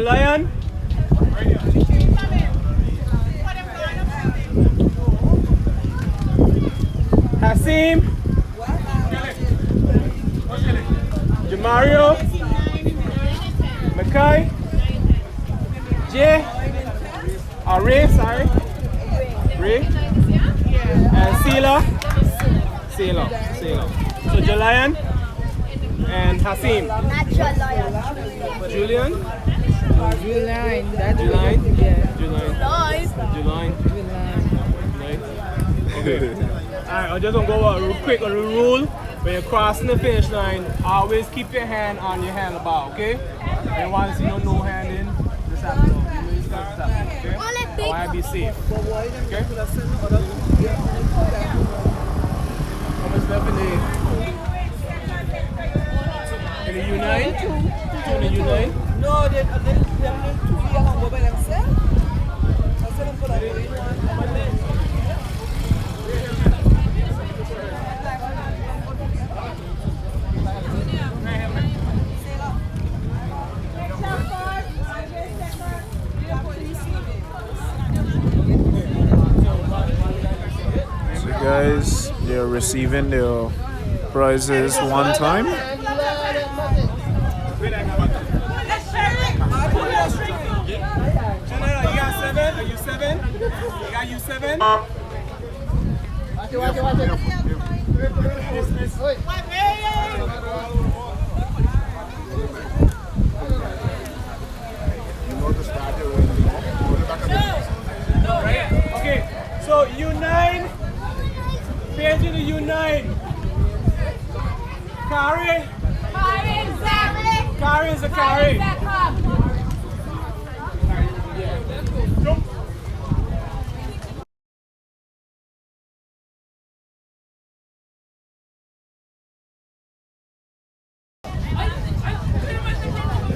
Lion. Hasim. Jamario. Mackay. Jay. Ray, sorry. Ray. And Sela. So Jalian and Hasim. Not Jalian. Julian. Julian. Okay. Alright, I'm just gonna go over real quick on the rule. When you're crossing the finish line, always keep your hand on your handlebar, okay? And once you don't know hand in, just have to go. Okay? I want to be safe. Okay? How much left in the U9? Two in the U9? No, they 2 years and go by themselves. I said I'm going to go in one. So guys, they're receiving their prizes one time. You 7? Okay, so U9, page in the U9. Kari. Kari is a Kari. Jump.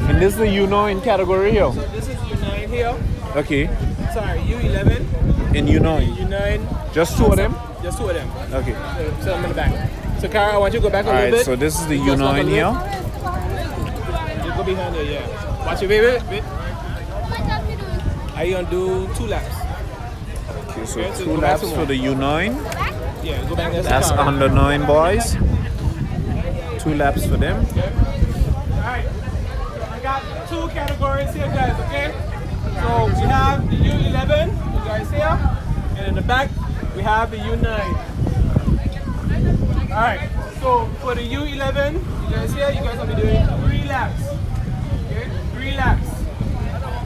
And this is the U9 category here. So this is U9 here. Okay. Sorry, U11. In U9. U9. Just 2 of them? Just 2 of them. Okay. So I'm in the back. So Kara, I want you to go back a little bit. Alright, so this is the U9 here. You go behind there, yeah. Watch your baby. Are you gonna do 2 laps? Okay, so Okay, so 2 go back laps some for more. the U9. Yeah, go back there. That's under 9 boys. 2 laps for them. Okay. Alright. I got 2 categories here, guys, okay? So we have the U11, you guys here. And in the back, we have the U9. Alright, so for the U11, you guys here, you guys will be doing 3 laps. Okay, 3 laps.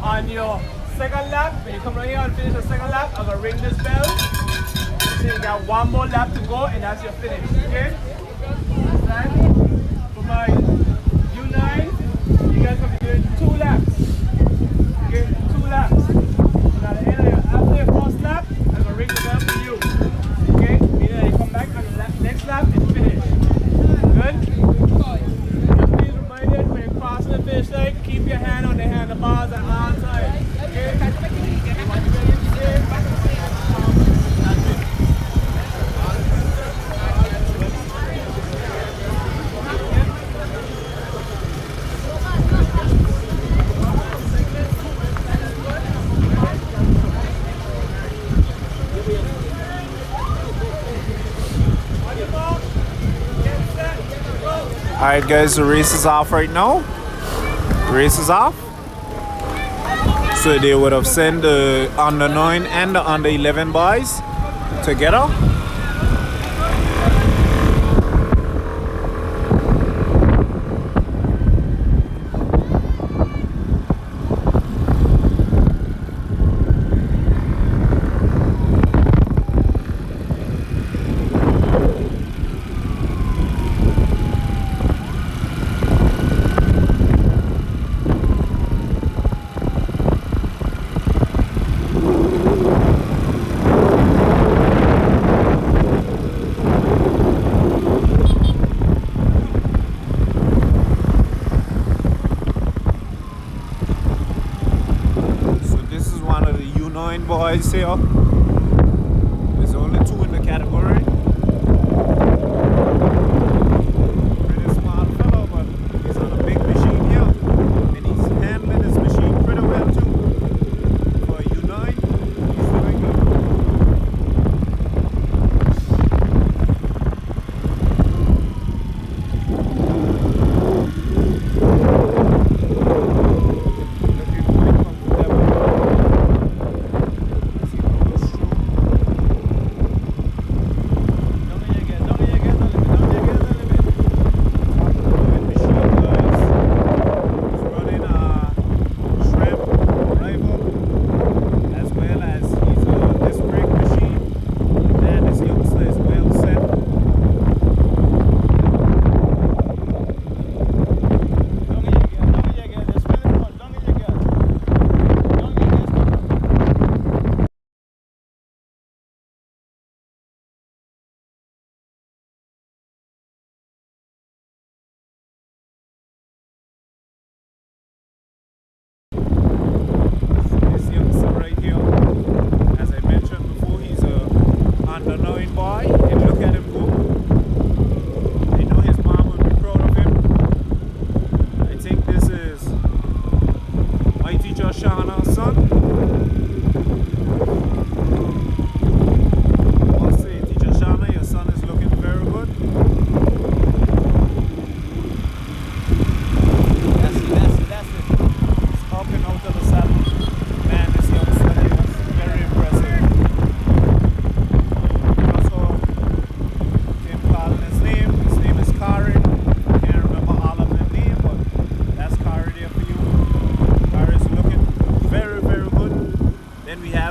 On your second lap, when you come right here and finish the second lap, I'm gonna ring this bell. So you got 1 more lap to go, and that's your finish. Okay? Right? For my U9, you guys will be doing Alright guys, the race is off right now. Race is off. So they would have sent the under 9 and the under 11 boys together. Boys here. There's only 2 in the category. Pretty smart fellow, but he's on a big machine here. And he's handling his machine pretty well too. For a U9, he's doing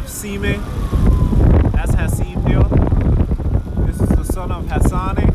Sime. That's Hassim here. This is the son of Hassani.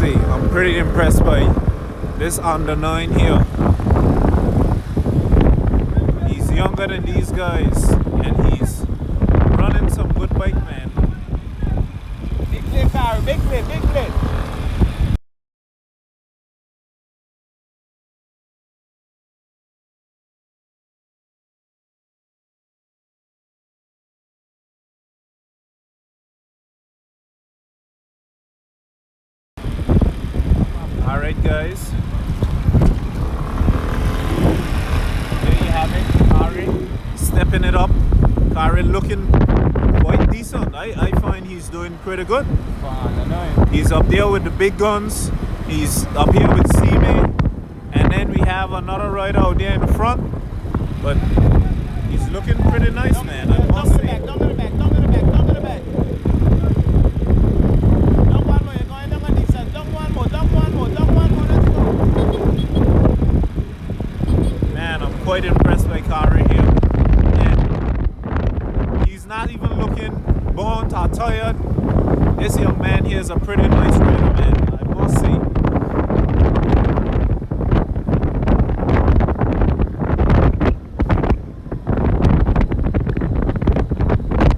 I'm pretty impressed by this under 9 here. He's younger than these guys and he's running some good bike, man. Big play, Kyle. Big play, big play. Alright guys, there you have it. Kari stepping it up. Kari looking quite decent. I find he's doing pretty good. He's up there with the big guns. He's up here with Sime. And then we have another rider out there in the front. But he's looking pretty nice, man. I must say. Quite impressed by Kari here, and he's not even looking burnt or tired. This young man here is a pretty nice rider, man, I must say.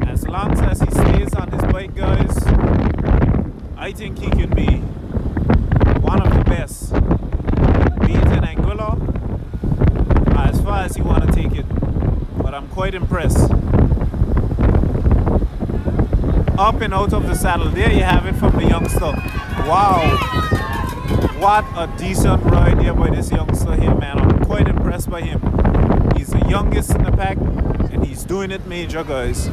As long as he stays on his bike, guys, I think he can be one of the best, beaten and good. quite impressed. Up and out of the saddle. There you have it from the youngster. Wow. What a decent ride there by this youngster here, man. I'm quite impressed by him. He's the youngest in the pack, and he's doing it major, guys.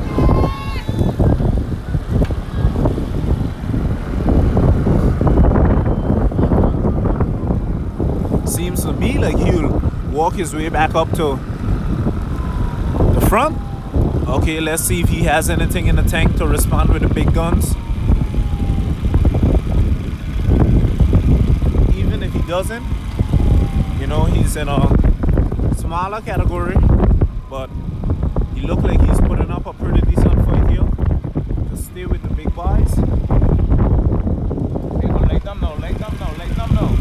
Seems to me like he'll walk his way back up to the front. Okay, let's see if he has anything in the tank to respond with the big guns. Even if he doesn't, you know, he's in a smaller category, but he looked like he's putting up a pretty decent fight here to stay with the big boys. Let them know, let them know, let them know.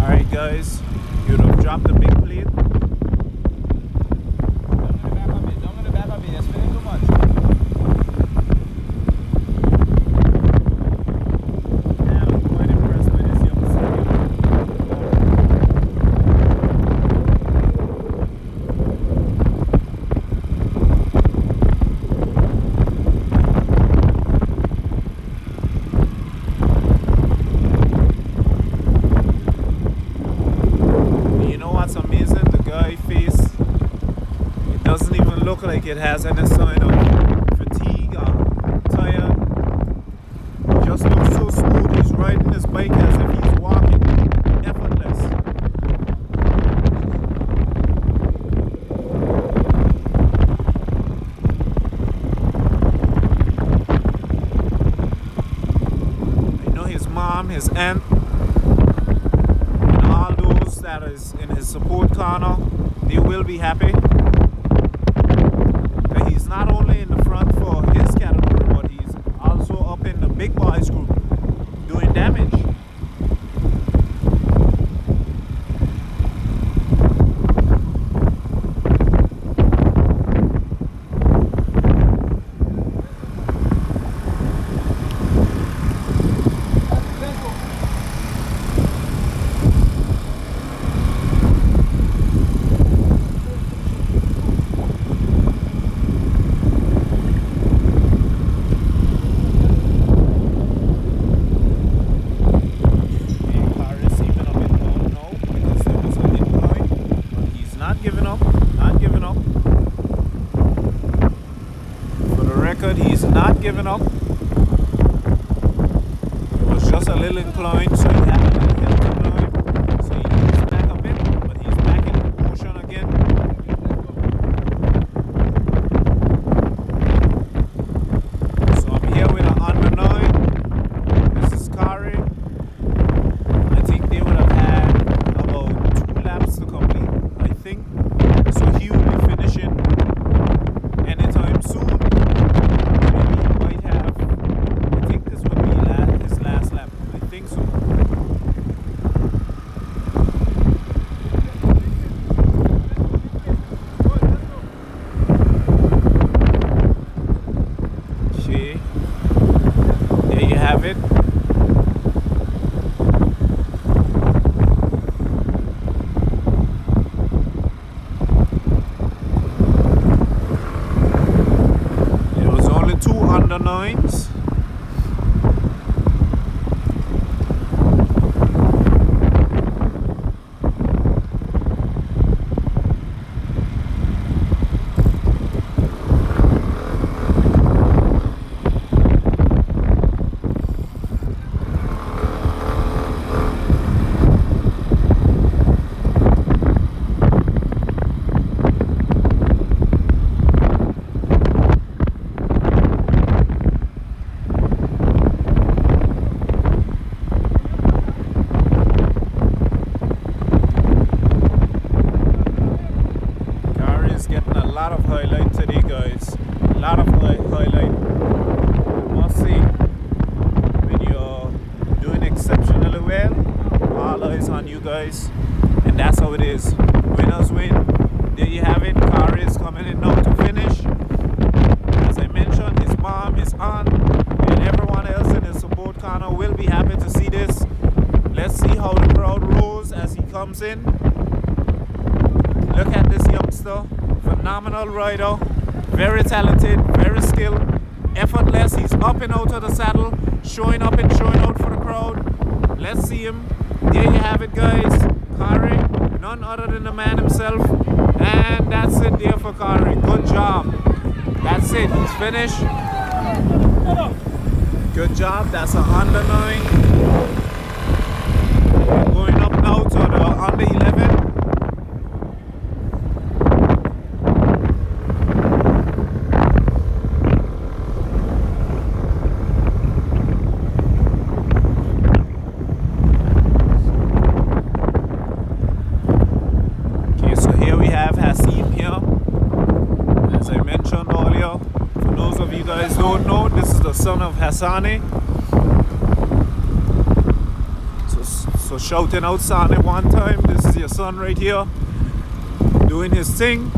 Alright guys, you'd have dropped the big plate. Don't go to the back of it, you're spinning too much. Man, I'm quite impressed by this youngster. You know what's amazing? The guy face, it doesn't even look like it has any sign of fatigue or tired. It just looks so smooth. He's riding his bike as if he's walking, effortless. I know his mom, his aunt, and all those that is in his support corner, they will be happy that he's not only in the front for his category, but he's also up in the big boys group doing damage. He's not giving up. It was just a little inclined, so he had a little help to climb. So he's back a bit, but he's back in motion again. So I'm here with an under 9. This is Kari. I think they would have had about 2 laps to complete, I think. So he will be finishing anytime soon. It. It was only 2 under 9s. lot of highlight today, guys. A lot of highlight. Must say, when you're doing exceptionally well, all eyes on you guys. And that's how it is. Winners win. There you have it. Kari is coming in now to finish. As I mentioned, his mom, his aunt, and everyone else in his support corner will be happy to see this. Let's see how the crowd rolls as he comes in. Look at this youngster. Phenomenal rider. Very talented, very skilled, effortless. He's up and out of the saddle, showing up and showing out for the crowd. Let's see him. There you have it, guys. Kari, none other than the man himself. And that's it there for Kari. Good job. That's it. He's finished. Good job. That's an under 9. Going up now to the under 11. Son of Hassani. So shouting out Sani one time. This is your son right here doing his thing.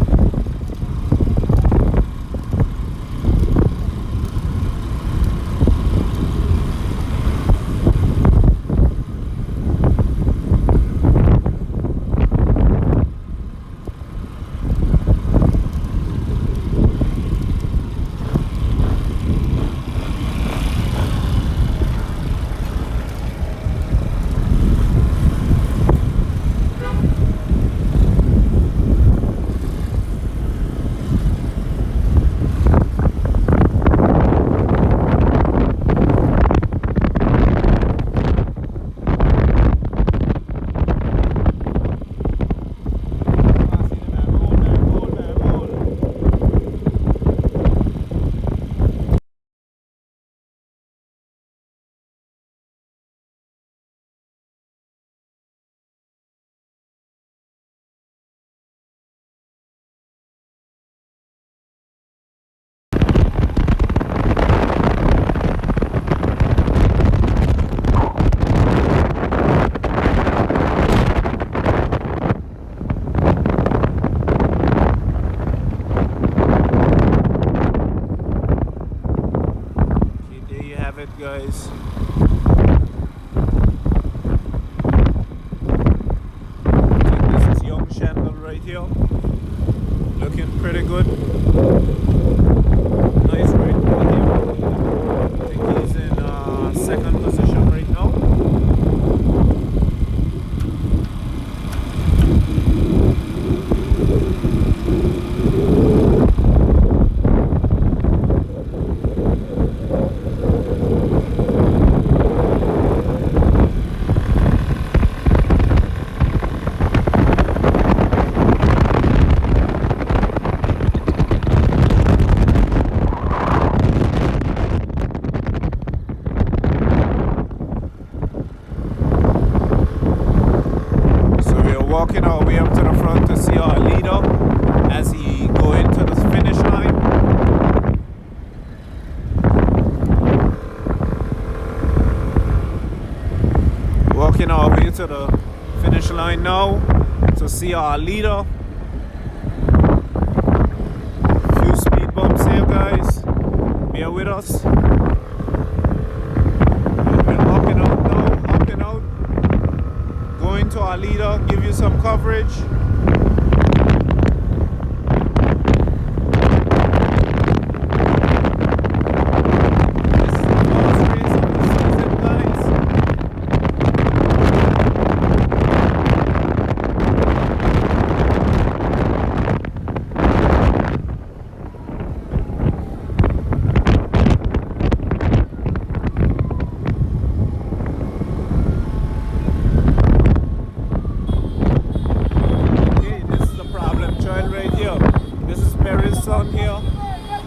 Guys, this is young Shandal right here, looking pretty good. Nice right here. I think he's in second position right now. Walking our way up to the front to see our leader as he go into the finish line. Walking our way to the finish line now to see our leader. Few speed bumps here, guys. Bear with us. To our leader, give you some coverage.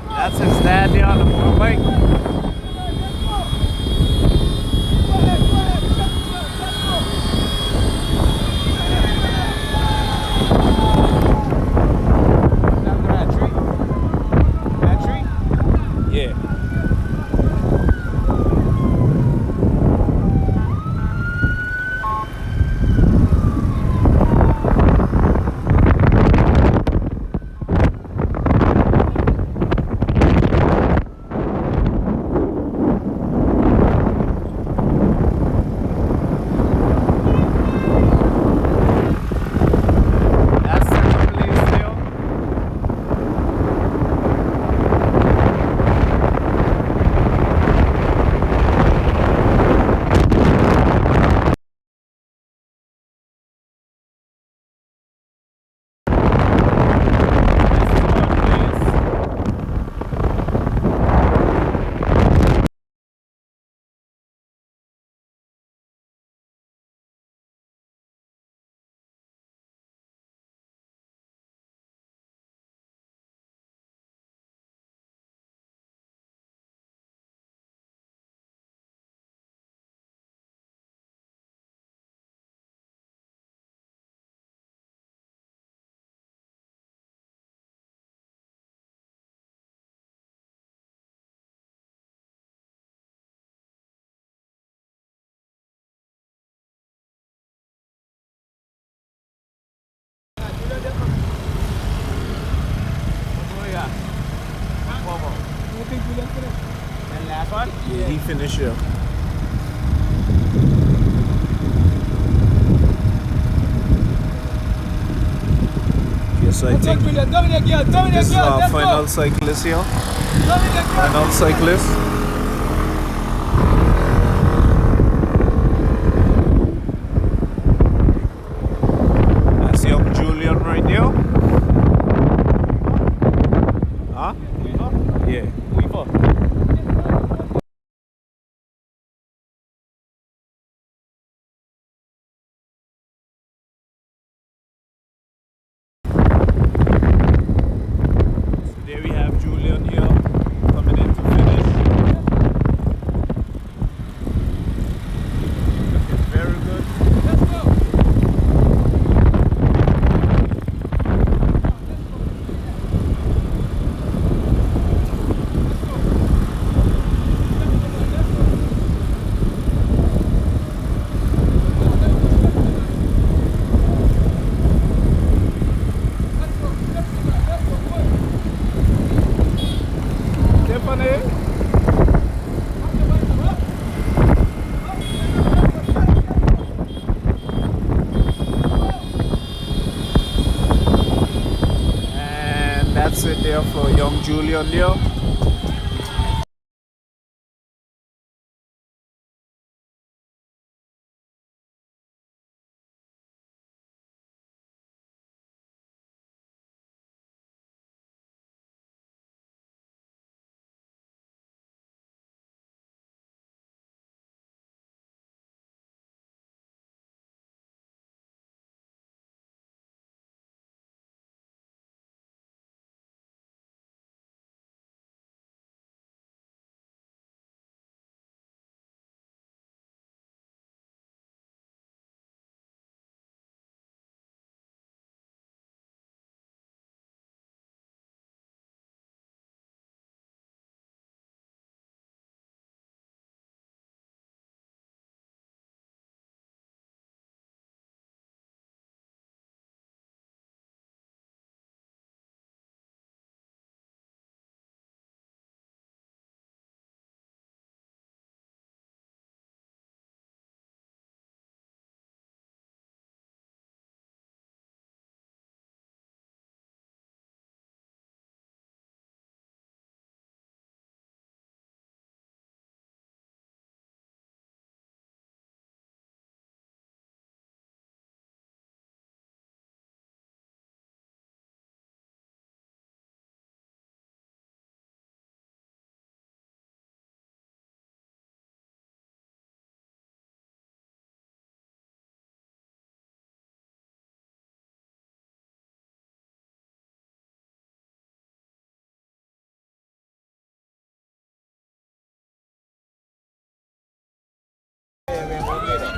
That's his dad there on the motorbike. man? Yeah, he finished here. Yes, I think this is our final cyclist here. Final cyclist. That's young Julian right there. Huh? Yeah. There we have Julian here coming in to finish. Looking very good. Let's go. And that's it there for young Julian there.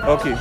Okay.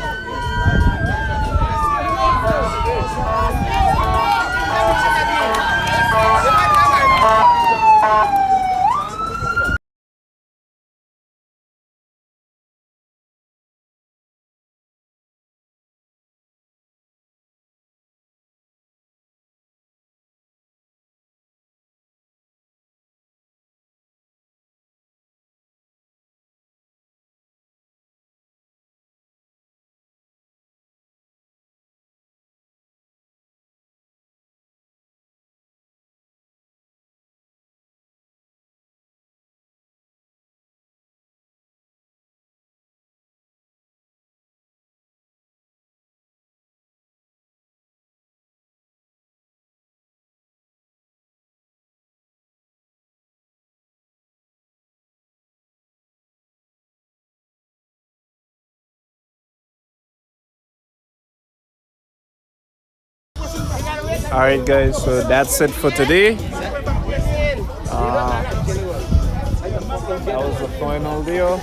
All right, guys. So that's it for today. That was the final deal.